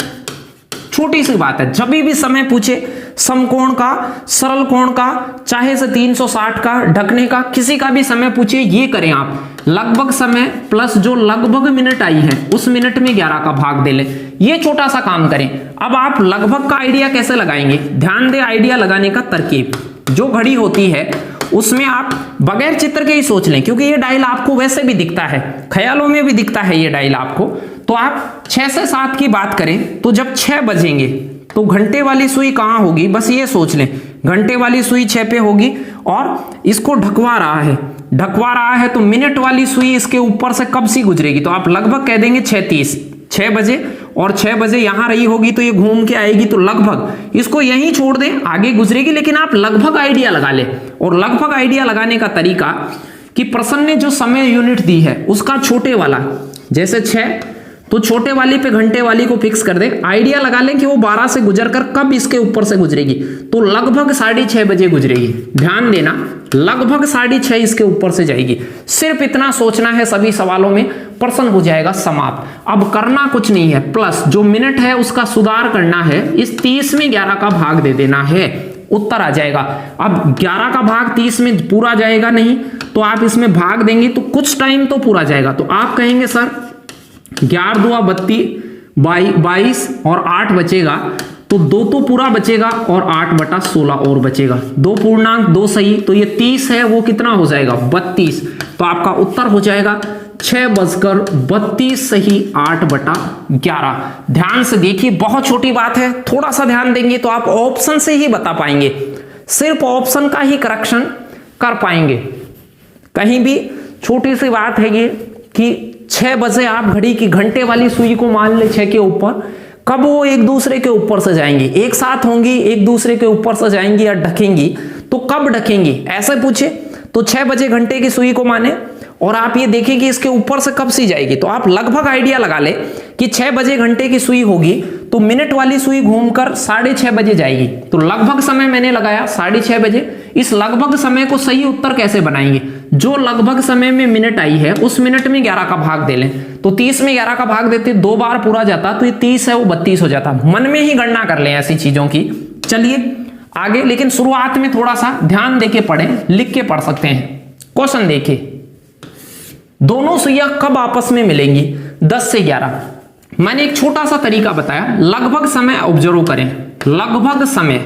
छोटी सी बात है, जब भी समय पूछे समकोण का, सरल कोण का, चाहे से 360 का, ढकने का, किसी का भी समय पूछे, ये करें आप लगभग समय प्लस जो लगभग मिनट आई है उस मिनट में 11 का भाग दे लें। ये छोटा सा काम करें। अब आप लगभग का आइडिया कैसे लगाएंगे? ध्यान दे आइडिया लगाने का तरकीब। जो घड़ी होती है उसमें आप बगैर चित्र के ही सोच लें, क्योंकि ये डायल आपको वैसे भी दिखता है, ख्यालों में भी दिखता है ये डायल आपको। तो आप 6 से 7 की बात करें तो जब 6 बजेंगे तो घंटे वाली सुई कहां होगी? बस ये सोच लें, घंटे वाली सुई 6 पे होगी और इसको ढकवा रहा है तो मिनट वाली सुई इसके ऊपर से कब सी गुजरेगी? तो आप लगभग कह देंगे 6:30, 6 बजे, और 6 बजे यहां रही होगी तो ये घूम के आएगी, तो लगभग इसको यहीं छोड़ दें, आगे गुजरेगी। लेकिन आप लगभग आइडिया लगा ले। और लगभग आइडिया लगाने का तरीका कि प्रश्न ने जो समय यूनिट दी है उसका छोटे वाला, जैसे 6, तो छोटे वाली पे घंटे वाली को फिक्स कर दे, आइडिया लगा लें कि वो 12 से गुजरकर कब इसके ऊपर से गुजरेगी, तो लगभग 6:30 बजे गुजरेगी। ध्यान देना, लगभग 6:30 इसके ऊपर से जाएगी। सिर्फ इतना सोचना है, सभी सवालों में प्रश्न हो जाएगा समाप्त। अब करना कुछ नहीं है, प्लस जो मिनट है उसका सुधार करना है, इस 30 में 11 का भाग दे देना है, उत्तर आ जाएगा। अब 11 का भाग 30 में पूरा जाएगा नहीं, तो आप इसमें भाग देंगे तो कुछ टाइम तो पूरा जाएगा। तो आप कहेंगे सर 11 दूआ 22 और 8 बचेगा, तो 2 तो पूरा बचेगा और 8/16 और बचेगा, 2 पूर्णांक 2 सही, तो ये 30 है, वो कितना हो जाएगा? 32। तो आपका उत्तर हो जाएगा 6:32 सही 8/11। ध्यान से देखिए, बहुत छोटी बात है, थोड़ा सा ध्यान देंगे तो आप ऑप्शन से ही बता पाएंगे, सिर्फ ऑप्शन का ही करेक्शन कर पाएंगे। कहीं भी छोटी सी बात है ये कि 6 बजे आप घड़ी की घंटे वाली सुई को मान ले 6 के ऊपर, कब वो एक दूसरे के ऊपर से जाएंगी? एक साथ होंगी, एक दूसरे के ऊपर से जाएंगी या ढकेंगी? तो कब ढकेंगी ऐसे पूछे तो 6 बजे घंटे की सुई को माने और आप ये देखें कि इसके ऊपर से कब सी जाएगी। तो आप लगभग आइडिया लगा ले कि 6 बजे घंटे की सुई होगी तो मिनट वाली सुई घूमकर 6:30 बजे जाएगी। तो लगभग समय मैंने लगाया 6:30 बजे। इस लगभग समय को सही उत्तर कैसे बनाएंगे? जो लगभग समय में मिनट आई है उस मिनट में 11 का भाग दे लें। तो 30 में 11 का भाग देते 2 बार पूरा जाता, तो ये 30 है वो 32 हो जाता। मन में ही गणना कर लें ऐसी चीजों की। चलिए आगे, लेकिन शुरुआत में थोड़ा सा ध्यान देके पढ़ें, लिख के पढ़ सकते हैं। क्वेश्चन देखिए, दोनों सुइयां कब आपस में मिलेंगी? 10 से 11। मैंने एक छोटा सा तरीका बताया, लगभग समय ऑब्जर्व करें, लगभग समय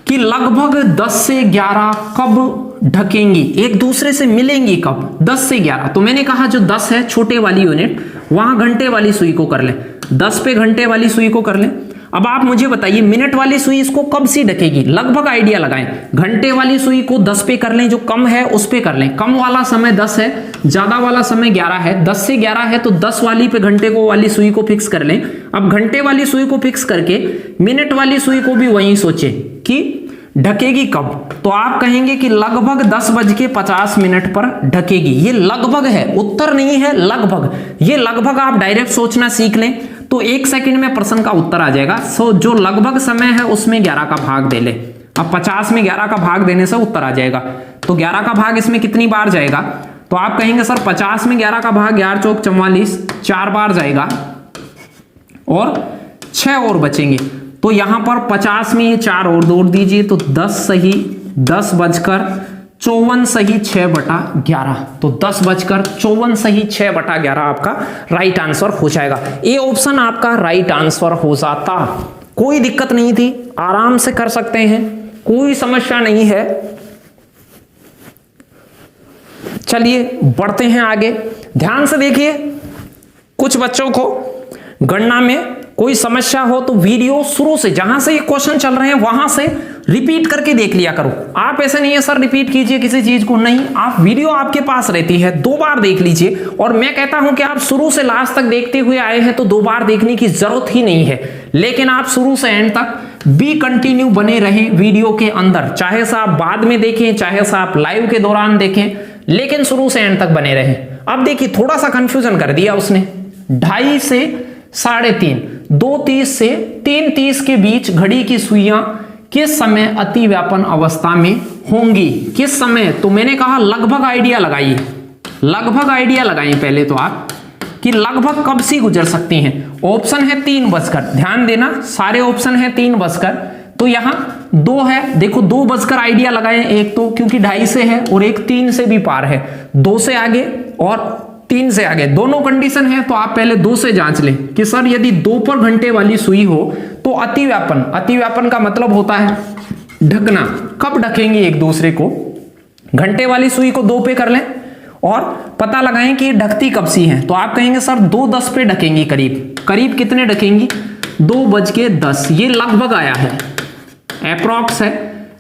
कि लगभग 10 से 11 कब ढकेंगी, एक दूसरे से मिलेंगी कब? 10 से 11। तो मैंने कहा जो 10 है छोटे वाली यूनिट, वहां घंटे वाली सुई को कर लें, 10 पे घंटे वाली सुई को कर लें। अब आप मुझे बताइए मिनट वाली सुई इसको कब से ढकेगी, लगभग आइडिया लगाएं। घंटे वाली सुई को 10 पे कर लें, जो कम है उस पे कर लें। कम वाला समय 10 है, ज्यादा वाला समय 11 है। 10 से 11 है तो 10 वाली पे घंटे को वाली सुई को फिक्स कर लें। अब घंटे वाली सुई को फिक्स करके मिनट वाली सुई को भी वहीं सोचें कि ढकेगी कब, तो आप कहेंगे कि लगभग 10:50 पर ढकेगी। ये लगभग है, उत्तर नहीं है, लगभग। ये लगभग आप डायरेक्ट सोचना सीख लें तो 1 सेकंड में प्रश्न का उत्तर आ जाएगा। सो जो लगभग समय है उसमें 11 का भाग दे ले। अब 50 में 11 का भाग देने से उत्तर आ जाएगा। तो 11 का भाग इसमें कितनी बार जाएगा, तो आप कहेंगे सर 50 में 11 का भाग 11 चौक 44, 4 बार जाएगा और 6 और बचेंगे। तो यहां पर 50 में ये 4 और जोड़ दीजिए तो 10 सही 10:54 सही 6/11। तो 10:54 सही 6/11 आपका राइट आंसर हो जाएगा। ये ऑप्शन आपका राइट आंसर हो जाता। कोई दिक्कत नहीं थी, आराम से कर सकते हैं, कोई समस्या नहीं है। चलिए बढ़ते हैं आगे। ध्यान से देखिए, कुछ बच्चों को गणना में कोई समस्या हो तो वीडियो शुरू से, जहां से ये क्वेश्चन चल रहे हैं वहां से रिपीट करके देख लिया करो। आप ऐसे नहीं है सर रिपीट कीजिए किसी चीज को, नहीं, आप वीडियो आपके पास रहती है 2 बार देख लीजिए। और मैं कहता हूं कि आप शुरू से लास्ट तक देखते हुए आए हैं तो 2 बार देखने की जरूरत ही नहीं है। लेकिन आप शुरू से एंड तक बी कंटिन्यू बने रहें वीडियो के अंदर, चाहे से आप बाद में देखें, चाहे से आप लाइव के दौरान देखें, लेकिन शुरू से एंड तक बने रहें। अब देखिए थोड़ा सा कंफ्यूजन कर दिया उसने। 2:30 से 3:30, 2:30 से 3:30 के बीच घड़ी की सुइयां किस समय अति व्यापन अवस्था में होंगी, किस समय? तो मैंने कहा लगभग आइडिया लगाइए, लगभग आइडिया लगाइए पहले तो आप कि लगभग कब से गुजर सकती हैं। ऑप्शन है 3:00, ध्यान देना सारे ऑप्शन है 3:00, तो यहां 2 है, देखो 2:00 आइडिया लगाए, एक तो क्योंकि 2:30 से है और एक 3 से भी पार है, 2 से आगे और 3 से आगे दोनों कंडीशन है। तो आप पहले 2 से जांच लें कि सर यदि 2 पर घंटे वाली सुई हो तो अतिव्यापन, अतिव्यापन का मतलब होता है ढकना, कब ढकेंगे एक दूसरे को। घंटे वाली सुई को 2 पे कर लें और पता लगाएं कि ये ढकती कब सी है। तो आप कहेंगे सर 2:10 पे ढकेंगी, करीब करीब कितने ढकेंगी, 2:10। ये लगभग आया है, अप्रॉक्स है,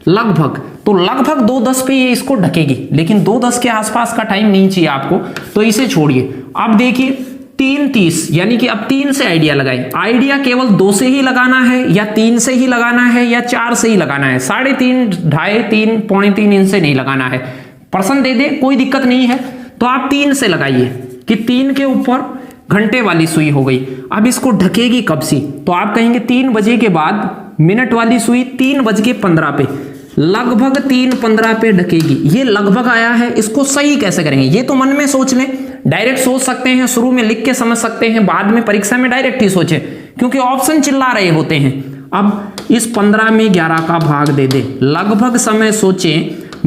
लगभग। तो लगभग 2:10 पे ये इसको ढकेगी, लेकिन 2:10 के आसपास का टाइम नहीं चाहिए आपको, तो इसे छोड़िए। अब देखिए 3:30, यानी कि अब 3 से आइडिया लगाए। आइडिया केवल 2 से ही लगाना है या 3 से ही लगाना है या 4 से ही लगाना है, 3:30, 2:30, 3, 3:45 इनसे नहीं लगाना है। प्रश्न दे दे कोई दिक्कत नहीं है, तो आप 3 से लगाइए कि 3 के ऊपर घंटे वाली सुई हो गई। अब इसको ढकेगी कब सी, तो आप कहेंगे 3 बजे के बाद मिनट वाली सुई 3:15 पे, लगभग 3:15 पे ढकेगी। ये लगभग आया है, इसको सही कैसे करेंगे ये तो मन में सोच लें, डायरेक्ट सोच सकते हैं, शुरू में लिख के समझ सकते हैं, बाद में परीक्षा में डायरेक्ट ही सोचे, क्योंकि ऑप्शन चिल्ला रहे होते हैं। अब इस 15 में 11 का भाग दे दे, लगभग समय सोचे,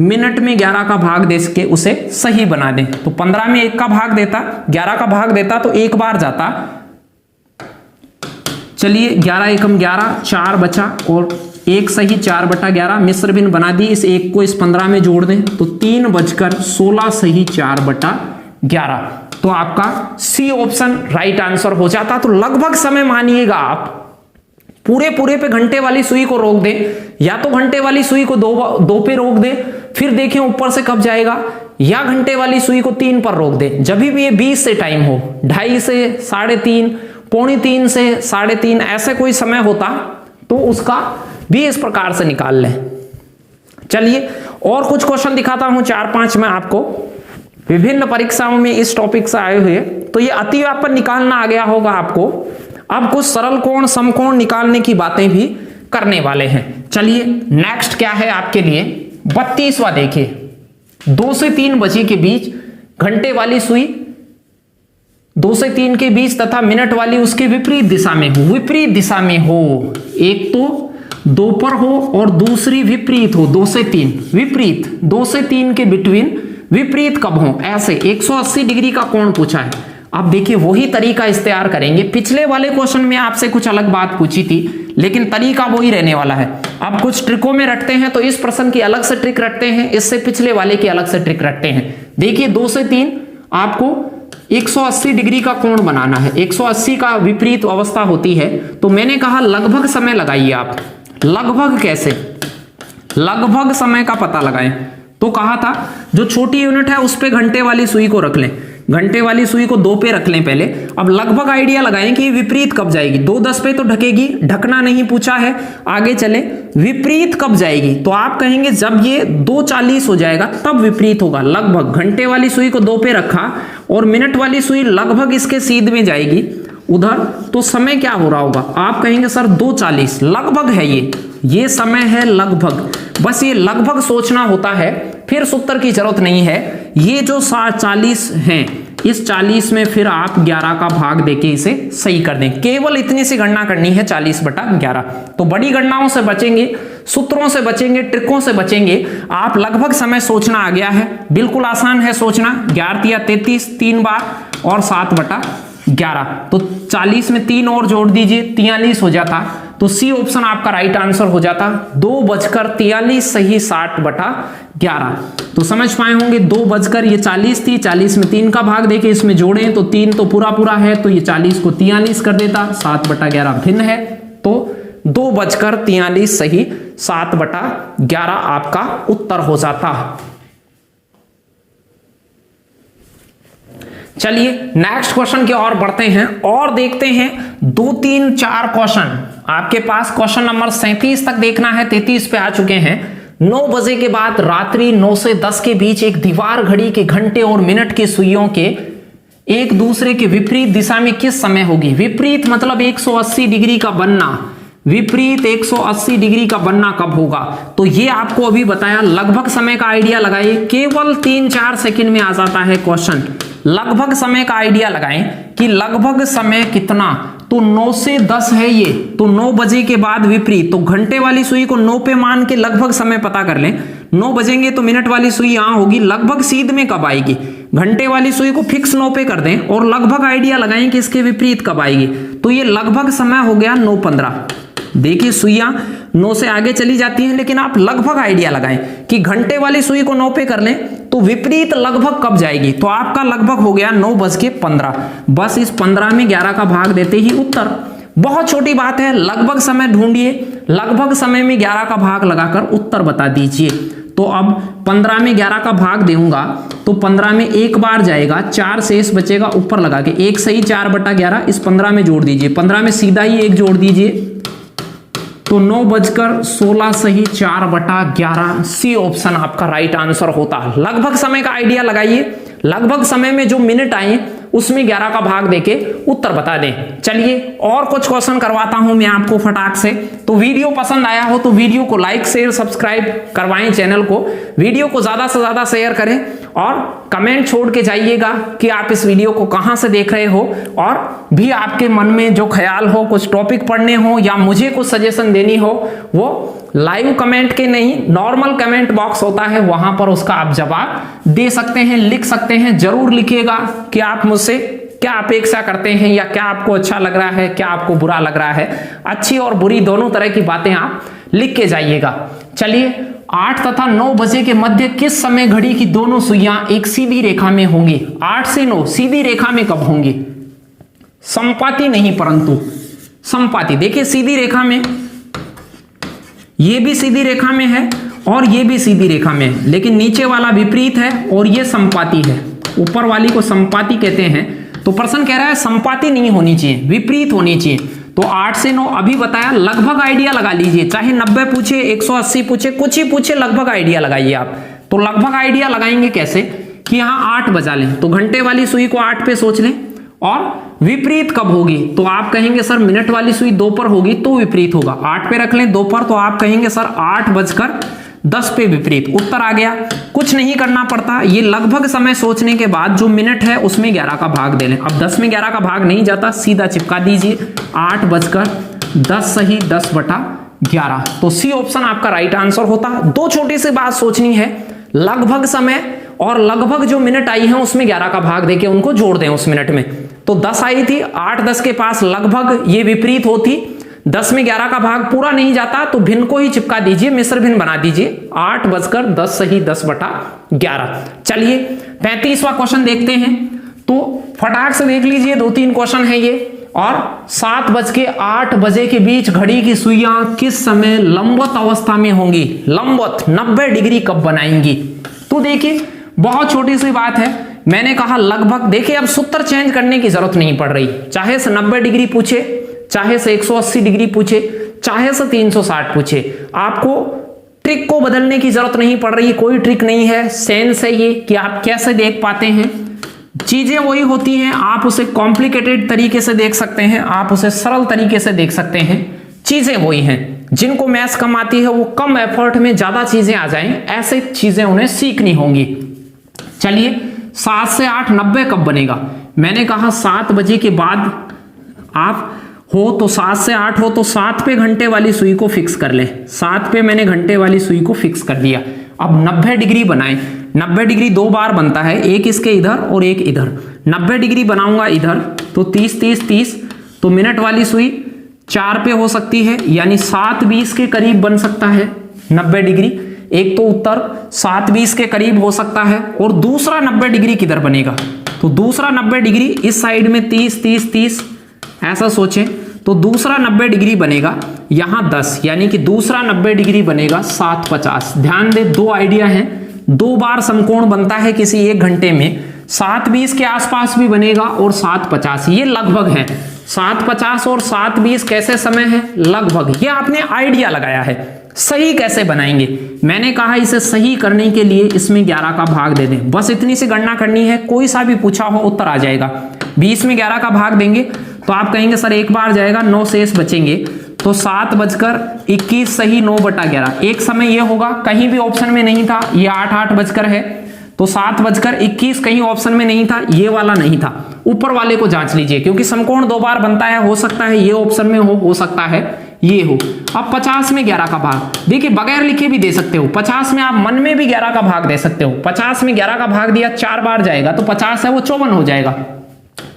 मिनट में 11 का भाग दे के उसे सही बना दें। तो 15 में 1 का भाग देता, 11 का भाग देता तो 1 बार जाता। चलिए 11 एकम 11, 4 बचा और 1 सही 4/11, मिश्र भिन्न बना दी। इस 1 को इस 15 में जोड़ दें तो 3:16 सही 4/11। तो आपका सी ऑप्शन राइट आंसर हो जाता। तो लगभग समय मानिएगा आप, पूरे पे घंटे वाली सुई को रोक दें, या तो घंटे वाली सुई को 2 पे रोक दें, फिर देखें ऊपर से कब जाएगा, या घंटे वाली सुई को 3 पर रोक दें। जब भी ये 20 से टाइम हो, 2:30 से 3:30, 2:45 से 3:30, ऐसे कोई समय होता तो उसका भी इस प्रकार से निकाल लें। चलिए और कुछ क्वेश्चन दिखाता हूं, 4-5 में आपको, विभिन्न परीक्षाओं में इस टॉपिक से आए हुए। तो ये अतिव्यापन निकालना आ गया होगा आपको। अब कुछ सरल कोण, समकोण निकालने की बातें भी करने वाले हैं। चलिए नेक्स्ट क्या है आपके लिए, 32वां देखिए। 2 से 3 बजे के बीच घंटे वाली सुई 2 से 3 के बीच तथा मिनट वाली उसके विपरीत दिशा में हो, विपरीत दिशा में हो, एक तो 2 पर हो और दूसरी विपरीत हो, 2 से 3 विपरीत, 2 से 3 के बिटवीन विपरीत कब हो, ऐसे 180 डिग्री का कोण पूछा है। अब देखिए वही तरीका इस्तेमाल करेंगे। पिछले वाले क्वेश्चन में आपसे कुछ अलग बात पूछी थी, लेकिन तरीका वही रहने वाला है। अब कुछ ट्रिकों में रखते हैं, तो इस प्रश्न की अलग से ट्रिक रखते हैं, इससे पिछले वाले की अलग से ट्रिक रखते हैं। देखिए 2 से 3 आपको 180 डिग्री का कोण बनाना है, 180 का विपरीत अवस्था होती है, तो मैंने कहा लगभग समय लगाइए आप। लगभग कैसे? लगभग समय का पता लगाएं। तो कहा था जो छोटी यूनिट है उस पे घंटे वाली सुई को रख लें, घंटे वाली सुई को 2 पे रख लें पहले। अब लगभग आइडिया लगाएं कि विपरीत कब जाएगी। 2:10 पे तो ढकेगी, ढकना नहीं पूछा है। आगे चले, विपरीत कब जाएगी? तो आप कहेंगे जब ये 2:40 हो जाएगा तब विपरीत होगा। लगभग घंटे वाली सुई को 2 पे रखा और मिनट वाली सुई लगभग इसके सीध में जाएगी उधर, तो समय क्या हो रहा होगा? आप कहेंगे सर 2:40, लगभग है ये समय है लगभग। बस ये लगभग सोचना होता है, फिर सूत्र की जरूरत नहीं है। ये जो 40 हैं, इस 40 में फिर आप 11 का भाग देके इसे सही कर दें। केवल इतनी सी गणना करनी है, 40/11। तो बड़ी गणनाओं से बचेंगे, सूत्रों से बचेंगे, ट्रिकों से बचेंगे। आप लगभग समय सोचना आ गया है, बिल्कुल आसान है सोचना। 11 या 33 3 बार और 7/11, तो 40 में 3 और जोड़ दीजिए, 43 हो जाता। तो सी ऑप्शन आपका राइट आंसर हो जाता। 2:43 सही 60/11। तो समझ पाए होंगे, 2:40 थी, 40 में 3 का भाग देके इसमें जोड़ें तो 3 तो पूरा है, तो ये 40 को 43 कर देता। 7/11 भिन्न है, तो 2:43 सही 7/11 आपका उत्तर हो जाता। चलिए नेक्स्ट क्वेश्चन की ओर बढ़ते हैं और देखते हैं 2, 3, 4 क्वेश्चन। आपके पास क्वेश्चन नंबर 37 तक देखना है, 33 पे आ चुके हैं। 9 बजे के बाद रात्रि 9 से 10 के बीच एक दीवार घड़ी के घंटे और मिनट की सुइयों के एक दूसरे के विपरीत दिशा में किस समय होगी? विपरीत मतलब 180 डिग्री का बनना। विपरीत 180 डिग्री का बनना कब होगा? तो ये आपको अभी बताया। लगभग समय का आइडिया लगाइए, केवल 3-4 सेकंड में आ जाता है क्वेश्चन। लगभग समय का आइडिया लगाएं कि लगभग समय कितना। तो 9 से 10 है ये, तो 9 बजे के बाद विपरीत, तो घंटे वाली सुई को 9 पे मान के लगभग समय पता कर लें। 9 बजेंगे तो मिनट वाली सुई यहां होगी, लगभग सीध में कब आएगी? घंटे वाली सुई को फिक्स 9 पे कर दें और लगभग आइडिया लगाएं कि इसके विपरीत कब आएगी। तो ये लगभग समय हो गया 9:15। देखिए सुइयां 9 से आगे चली जाती हैं, लेकिन आप लगभग आइडिया लगाएं कि घंटे वाली सुई को 9 पे कर लें तो विपरीत लगभग कब जाएगी। तो आपका लगभग हो गया 9:15। बस इस 15 में 11 का भाग देते ही उत्तर। बहुत छोटी बात है, लगभग समय ढूंढिए, लगभग समय में 11 का भाग लगाकर उत्तर बता दीजिए। तो अब 15 में 11 का भाग दूंगा तो 15 में एक बार जाएगा, 4 शेष बचेगा, ऊपर लगा के 1 सही 4/11 इस 15 में जोड़ दीजिए। 15 में सीधा ही 1 जोड़ दीजिए, तो 9:16 सही 4/11 सी ऑप्शन आपका राइट आंसर होता। लगभग समय का आइडिया लगाइए, लगभग समय में जो मिनट आए उसमें 11 का भाग देके उत्तर बता दें। चलिए और कुछ क्वेश्चन करवाता हूं मैं आपको फटाक से। तो वीडियो पसंद आया हो तो वीडियो को लाइक शेयर सब्सक्राइब करवाएं, चैनल को, वीडियो को ज्यादा से ज्यादा शेयर करें और कमेंट छोड़ के जाइएगा कि आप इस वीडियो को कहां से देख रहे हो, और भी आपके मन में जो ख्याल हो, कुछ टॉपिक पढ़ने हो या मुझे कुछ सजेशन देनी हो, वो लाइव कमेंट के नहीं, नॉर्मल कमेंट बॉक्स होता है, वहां पर उसका आप जवाब दे सकते हैं, लिख सकते हैं। जरूर लिखिएगा कि आप मुझसे क्या अपेक्षा करते हैं या क्या आपको अच्छा लग रहा है, क्या आपको बुरा लग रहा है। अच्छी और बुरी दोनों तरह की बातें आप लिख के जाइएगा। चलिए 8 तथा 9 बजे के मध्य किस समय घड़ी की दोनों सुइयां एक सीधी रेखा में होंगी? 8 से 9 सीधी रेखा में कब होंगी? समपाती नहीं परंतु समपाती। देखिए सीधी रेखा में, ये भी सीधी रेखा में है और ये भी सीधी रेखा में है, लेकिन नीचे वाला विपरीत है और ये समपाती है। ऊपर वाली को समपाती कहते हैं। तो प्रश्न कह रहा है समपाती नहीं होनी चाहिए, विपरीत होनी चाहिए। तो 8 से 9 अभी बताया, लगभग आइडिया लगा लीजिए, चाहे 90 पूछे, 180 पूछे, कुछ ही पूछे, लगभग आइडिया लगाइए आप। तो लगभग आइडिया लगाएंगे कैसे कि यहां 8 बजा लें तो घंटे वाली सुई को 8 पे सोच लें, और विपरीत कब होगी? तो आप कहेंगे सर मिनट वाली सुई 2 पर होगी तो विपरीत होगा। 8 पे रख लें 2 पर, तो आप कहेंगे सर 8:10 पे विपरीत। उत्तर आ गया, कुछ नहीं करना पड़ता। ये लगभग समय सोचने के बाद जो मिनट है उसमें 11 का भाग दे लें। अब 10 में 11 का भाग नहीं जाता, सीधा चिपका दीजिए, 8:10 सही 10/11। तो सी ऑप्शन आपका राइट आंसर होता। दो छोटी सी बात सोचनी है, लगभग समय और लगभग जो मिनट आई है उसमें 11 का भाग देके उनको जोड़ दें उस मिनट में। तो 10 आई थी, 8-10 के पास लगभग ये विपरीत होती, 10 में 11 का भाग पूरा नहीं जाता तो भिन्न को ही चिपका दीजिए, मिश्र भिन्न बना दीजिए, 8:10 सही 10/11। चलिए 35वां क्वेश्चन देखते हैं। तो फटाक से देख लीजिए, 2-3 क्वेश्चन है ये। और 7:08 बजे के बीच घड़ी की सुइयां किस समय लंबवत अवस्था में होंगी? लंबवत 90 डिग्री कब बनाएंगी? तो देखिए बहुत छोटी सी बात है, मैंने कहा लगभग। देखिए अब सूत्र चेंज करने की जरूरत नहीं पड़ रही, चाहे से 90 डिग्री पूछे, चाहे से 180 डिग्री पूछे, चाहे से 360 पूछे, आपको ट्रिक को बदलने की जरूरत नहीं पड़ रही। कोई ट्रिक नहीं है, सेंस है ये कि आप कैसे देख पाते हैं। चीजें वही होती हैं, आप उसे कॉम्प्लिकेटेड तरीके से देख सकते हैं, आप उसे सरल तरीके से देख सकते हैं। चीजें वही हैं। जिनको मैथ्स कम आती है वो कम एफर्ट में ज्यादा चीजें आ जाएं, ऐसे चीजें उन्हें सीखनी होंगी। चलिए 7 से 8 90 कब बनेगा? मैंने कहा 7 बजे के बाद आप हो तो 7 से 8 हो तो 7 पे घंटे वाली सुई को फिक्स कर ले। 7 पे मैंने घंटे वाली सुई को फिक्स कर दिया। अब 90 डिग्री बनाएं। 90 डिग्री 2 बार बनता है, एक इसके इधर और एक इधर। 90 डिग्री बनाऊंगा इधर तो 30 30 30, तो मिनट वाली सुई 4 पे हो सकती है, यानी 7:20 के करीब बन सकता है 90 डिग्री। एक तो उत्तर 7:20 के करीब हो सकता है। और दूसरा 90 डिग्री किधर बनेगा? तो दूसरा 90 डिग्री इस साइड में 30 30 30, ऐसा सोचें तो दूसरा 90 डिग्री बनेगा यहां 10, यानी कि दूसरा 90 डिग्री बनेगा 7:50। ध्यान दे, 2 आइडिया है। 2 बार समकोण बनता है किसी 1 घंटे में, 7:20 के आसपास भी बनेगा और 7:50, ये लगभग है। 7:50 और 7:20 कैसे समय है? लगभग। ये आपने आइडिया लगाया है। सही कैसे बनाएंगे? मैंने कहा इसे सही करने के लिए इसमें 11 का भाग दे दें, बस इतनी सी गणना करनी है। कोई सा भी पूछा हो उत्तर आ जाएगा। 20 में 11 का भाग देंगे तो आप कहेंगे सर एक बार जाएगा, 9 शेष बचेंगे, तो 7:21 सही 9/11। एक समय यह होगा, कहीं भी ऑप्शन में नहीं था, ये 8 बजकर है, तो 7:21 कहीं ऑप्शन में नहीं था, ये वाला नहीं था। ऊपर वाले को जांच लीजिए, क्योंकि समकोण 2 बार बनता है, हो सकता है ये ऑप्शन में हो सकता है ये हो। अब 50 में 11 का भाग देखिए, बगैर लिखे भी दे सकते हो। 50 में आप मन में भी 11 का भाग दे सकते हो। 50 में 11 का भाग दिया, 4 बार जाएगा तो 50 है वो 54 हो जाएगा,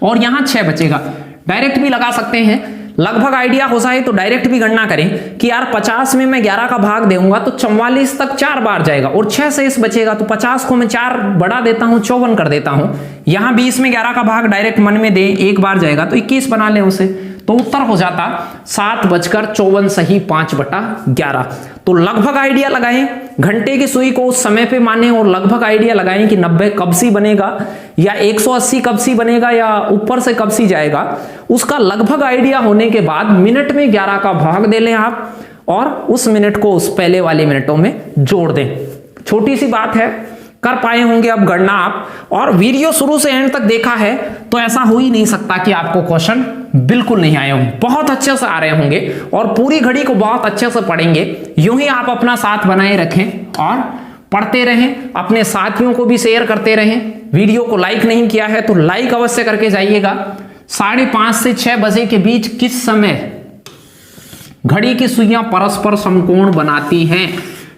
और यहां 6 बचेगा। डायरेक्ट भी लगा सकते हैं, लगभग आइडिया हो जाए तो डायरेक्ट भी गणना करें कि यार 50 में मैं 11 का भाग दूंगा तो 44 तक 4 बार जाएगा और 6 शेष बचेगा, तो 50 को मैं 4 बढ़ा देता हूं, 54 कर देता हूं। यहां 20 में 11 का भाग डायरेक्ट मन में दे, एक बार जाएगा तो 21 बना ले उसे, तो उत्तर हो जाता 7:54 सही 5/11। तो लगभग आइडिया लगाएं, घंटे की सुई को उस समय पे माने और लगभग आइडिया लगाएं कि 90 कब सी बनेगा या 180 कब सी बनेगा या ऊपर से कब सी जाएगा। उसका लगभग आइडिया होने के बाद मिनट में 11 का भाग दे लें आप, और उस मिनट को उस पहले वाले मिनटों में जोड़ दें। छोटी सी बात है, कर पाए होंगे अब गणना आप, और वीडियो शुरू से एंड तक देखा है तो ऐसा हो ही नहीं सकता कि आपको क्वेश्चन बिल्कुल नहीं आए होंगे, बहुत अच्छे से आ रहे होंगे और पूरी घड़ी को बहुत अच्छे से पढ़ेंगे। यूं ही आप अपना साथ बनाए रखें और पढ़ते रहें, अपने साथियों को भी शेयर करते रहें। वीडियो को लाइक नहीं किया है तो लाइक अवश्य करके जाइएगा। 5:30 से 6 बजे के बीच किस समय घड़ी की सुइयां परस्पर समकोण बनाती हैं?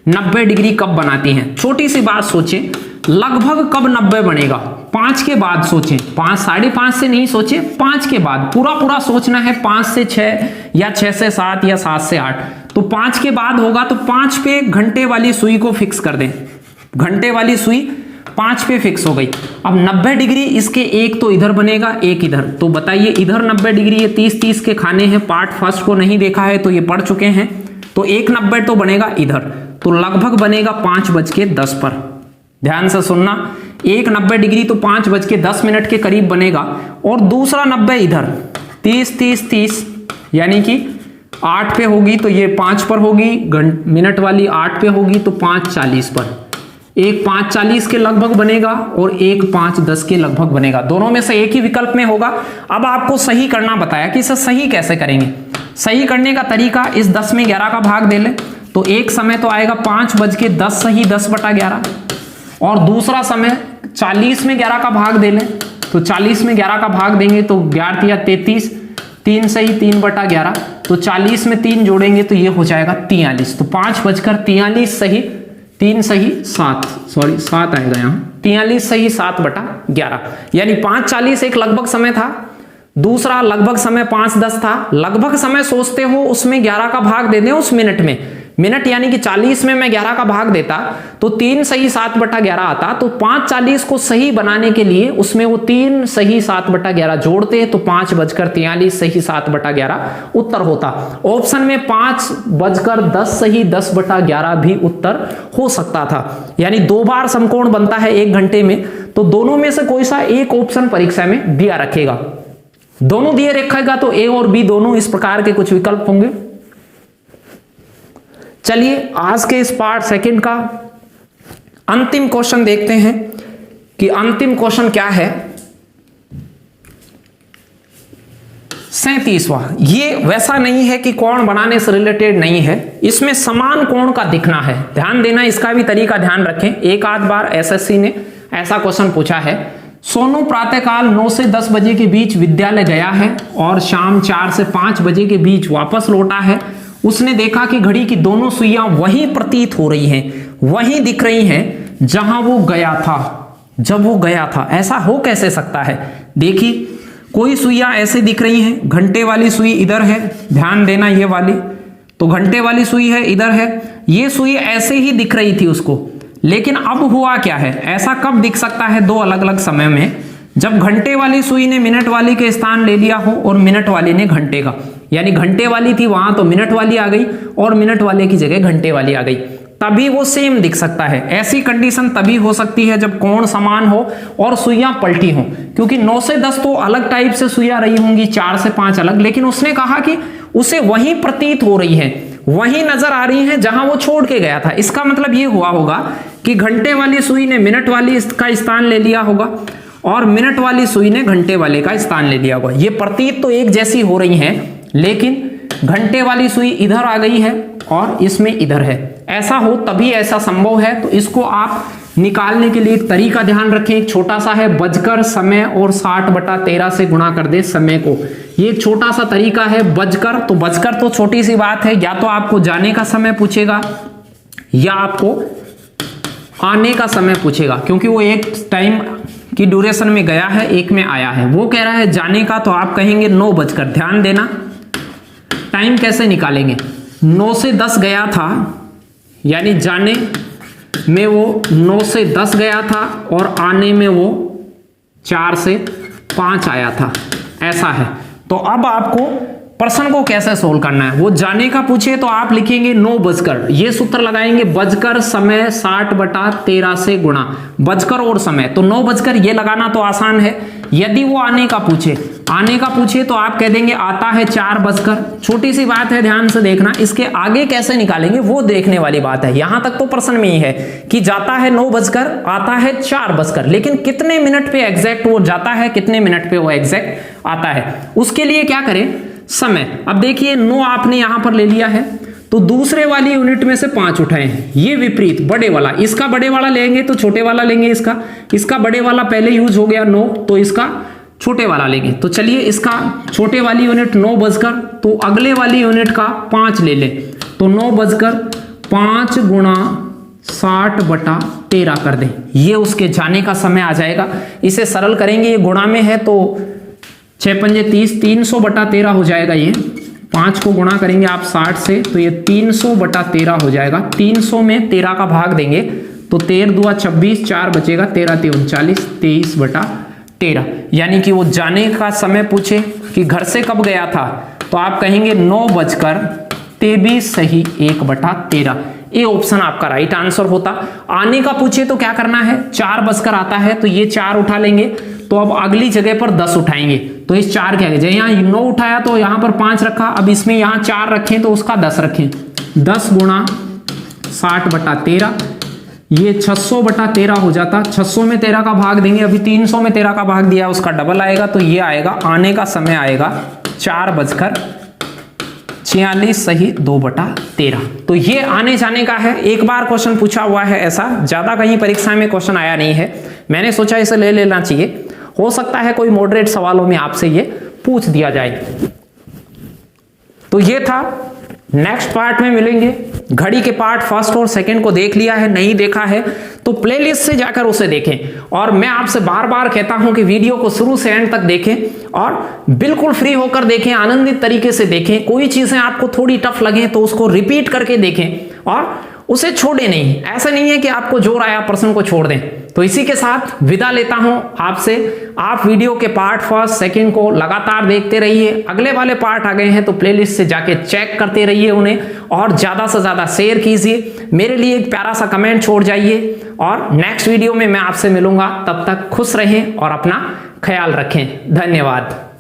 90 डिग्री कब बनाती हैं? छोटी सी बात सोचें, लगभग कब 90 बनेगा? 5 के बाद सोचें, 5 5:30 से नहीं सोचें, 5 के बाद पूरा सोचना है। 5 से 6 या 6 से 7 या 7 से 8, तो 5 के बाद होगा, तो 5 पे घंटे वाली सुई को फिक्स कर दें। घंटे वाली सुई 5 पे फिक्स हो गई। अब 90 डिग्री इसके एक तो इधर बनेगा, एक इधर, तो बताइए इधर 90 डिग्री, ये 30-30 के खाने हैं। पार्ट फर्स्ट को नहीं देखा है तो ये पढ़ चुके हैं, तो एक 90 तो बनेगा इधर, तो लगभग बनेगा 5:10 पर। ध्यान से सुनना, एक 90 डिग्री तो 5:10 के करीब बनेगा, और दूसरा 90 इधर 30-30-30, यानी कि 8 पे होगी तो ये 5 पर होगी, मिनट वाली 8 पे होगी तो 5:40 पर। एक 5:40 के लगभग बनेगा और एक 5:10 के लगभग बनेगा, दोनों में से एक ही विकल्प में होगा। अब आपको सही करना बताया कि इसे सही कैसे करेंगे। सही करने का तरीका, इस 10 में 11 का भाग दे लें तो एक समय तो आएगा 5:10 सही 10/11, और दूसरा समय 40 में 11 का भाग दे लें तो 40 में 11 का भाग देंगे तो 11 या 33, 3 सही 3/11, तो 40 में 3 जोड़ेंगे तो ये हो जाएगा 43, तो 5:43 सही 3 सही 7, सॉरी 7 आएगा यहाँ, 43 सही 7/11, यानी 5:40 एक लगभग समय था, दूसरा लगभग समय 5:10 था। लगभग समय सोचते हो उसमें 11 का भाग दे दें उस मिनट में, मिनट यानी कि 40 में मैं 11 का भाग देता तो 3 सही 7/11 आता, तो 5:40 को सही बनाने के लिए उसमें वो 3 सही 7/11 जोड़ते तो 5:43 सही 7/11 उत्तर होता। ऑप्शन में 5:10 सही 10/11 भी उत्तर हो सकता था। यानी 2 बार समकोण बनता है 1 घंटे में, तो दोनों में से कोई सा एक ऑप्शन परीक्षा में दिया रखेगा। दोनों दिए रखेगा तो ए और बी दोनों इस प्रकार के कुछ विकल्प होंगे। चलिए आज के इस पार्ट सेकंड का अंतिम क्वेश्चन देखते हैं कि अंतिम क्वेश्चन क्या है। 37वां, ये वैसा नहीं है कि कोण बनाने से रिलेटेड नहीं है, इसमें समान कोण का दिखना है। ध्यान देना, इसका भी तरीका ध्यान रखें। एक आध बार एसएससी ने ऐसा क्वेश्चन पूछा है। सोनू प्रातःकाल 9 से 10 बजे के बीच विद्यालय गया है और शाम 4 से 5 बजे के बीच वापस लौटा है। उसने देखा कि घड़ी की दोनों सुइयां वहीं प्रतीत हो रही हैं, वहीं दिख रही हैं जहां वो गया था, जब वो गया था। ऐसा हो कैसे सकता है? देखिए, कोई सुइयां ऐसे दिख रही हैं, घंटे वाली सुई इधर है, ध्यान देना ये वाली, तो घंटे वाली सुई है इधर है, ये सुई ऐसे ही दिख रही थी उसको। लेकिन अब हुआ क्या है? ऐसा कब दिख सकता है? 2 अलग अलग समय में, जब घंटे वाली सुई ने मिनट वाली के स्थान ले लिया हो और मिनट वाली ने घंटे का, यानी घंटे वाली थी वहां तो मिनट वाली आ गई और मिनट वाले की जगह घंटे वाली आ गई, तभी वो सेम दिख सकता है। ऐसी कंडीशन तभी हो सकती है जब कोण समान हो और सुइयां पलटी हो, क्योंकि 9 से 10 तो अलग टाइप से सुइयां रही होंगी, 4 से 5 अलग, लेकिन उसने कहा कि उसे वहीं प्रतीत हो रही है, वहीं नजर आ रही है जहां वो छोड़ के गया था। इसका मतलब ये हुआ होगा कि घंटे वाली सुई ने मिनट वाली का स्थान ले लिया होगा और मिनट वाली सुई ने घंटे वाले का स्थान ले लिया होगा। ये प्रतीत तो एक जैसी हो रही हैं, लेकिन घंटे वाली सुई इधर आ गई है और इसमें इधर है। ऐसा हो तभी ऐसा संभव है। तो इसको आप निकालने के लिए एक तरीका ध्यान रखें, एक छोटा सा है, बजकर समय और 60/13 से गुणा कर दे समय को। ये एक छोटा सा तरीका है, बजकर। तो बजकर तो छोटी सी बात है, या तो आपको जाने का समय पूछेगा या आपको आने का समय पूछेगा, क्योंकि वो एक टाइम की ड्यूरेशन में गया है, एक में आया है। वो कह रहा है जाने का, तो आप कहेंगे 9 बजकर। ध्यान देना, टाइम कैसे निकालेंगे? 9 से 10 गया था, यानी जाने में वो 9 से 10 गया था और आने में वो 4 से 5 आया था। ऐसा है। तो अब आपको प्रश्न को कैसे सोल्व करना है? वो जाने का पूछे तो आप लिखेंगे 9 बजकर, ये सूत्र लगाएंगे, बजकर समय 60/13 से गुणा, बजकर और समय, तो 9 बजकर ये लगाना तो आसान है। यदि वो आने का पूछे तो आप कह देंगे आता है 4 बजकर। छोटी सी बात है, ध्यान से देखना, इसके आगे कैसे निकालेंगे वो देखने वाली बात है। यहां तक तो प्रश्न में ही है कि जाता है 9 बजकर, आता है 4 बजकर, लेकिन कितने मिनट पे एग्जैक्ट वो जाता है, कितने मिनट पे वो एग्जैक्ट आता है, उसके लिए क्या करें? समय। अब देखिए 9 आपने यहां पर ले लिया है, तो दूसरे वाली यूनिट में से 5 उठाए हैं, ये विपरीत बड़े वाला, इसका बड़े वाला लेंगे तो छोटे वाला लेंगे, इसका बड़े वाला पहले यूज हो गया 9, तो इसका छोटे वाला लेंगे। तो चलिए इसका छोटे वाली यूनिट 9 बजकर, तो अगले वाली यूनिट का 5 ले ले, तो 9 बजकर 5 गुणा 60/13 कर दें, ये उसके जाने का समय आ जाएगा। इसे सरल करेंगे, ये गुणा में है तो 6 पंजे 30, 300/13 हो जाएगा। ये 5 को गुणा करेंगे आप 60 से, तो ये 300/13 हो जाएगा। 300 में 13 का भाग देंगे तो 13 दूआ 26, 4 बचेगा, 13 × 3 39, 23/13। यानी कि वो जाने का समय पूछे कि घर से कब गया था, तो आप कहेंगे 9 बजकर 23 सही 1/13। ये ऑप्शन आपका राइट आंसर होता। आने का पूछे तो क्या करना है? 4 बजकर आता है तो ये 4 उठा लेंगे, तो अब अगली जगह पर 10 उठाएंगे, तो इस 4 के आगे यहाँ 9 उठाया तो यहाँ पर 5 रखा, अब इसमें यहाँ 4 रखें तो उसका 10 रखें, 10 गुणा 60/13, ये 600/13 हो जाता। 600 में 13 का भाग देंगे, अभी 300 में 13 का भाग दिया, उसका डबल आएगा, तो ये आएगा, आने का समय आएगा 4 बजकर 46 सही 2/13। तो ये आने जाने का है। एक बार क्वेश्चन पूछा हुआ है, ऐसा ज्यादा कहीं परीक्षा में क्वेश्चन आया नहीं है, मैंने सोचा इसे ले लेना चाहिए, हो सकता है कोई मॉडरेट सवालों में आपसे ये पूछ दिया जाए। तो ये था, नेक्स्ट पार्ट में मिलेंगे, घड़ी के पार्ट फर्स्ट और सेकंड को देख लिया है, नहीं देखा है तो प्लेलिस्ट से जाकर उसे देखें। और मैं आपसे बार बार कहता हूं कि वीडियो को शुरू से एंड तक देखें और बिल्कुल फ्री होकर देखें, आनंदित तरीके से देखें। कोई चीजें आपको थोड़ी टफ लगे तो उसको रिपीट करके देखें और उसे छोड़े नहीं। ऐसा नहीं है कि आपको जोर आया प्रश्न को छोड़ दें। तो इसी के साथ विदा लेता हूं आपसे। आप वीडियो के पार्ट फर्स्ट सेकंड को लगातार देखते रहिए। अगले वाले पार्ट आ गए हैं तो प्लेलिस्ट से जाके चेक करते रहिए उन्हें और ज्यादा से ज्यादा शेयर कीजिए। मेरे लिए एक प्यारा सा कमेंट छोड़ जाइए और नेक्स्ट वीडियो में मैं आपसे मिलूंगा। तब तक खुश रहें और अपना ख्याल रखें। धन्यवाद।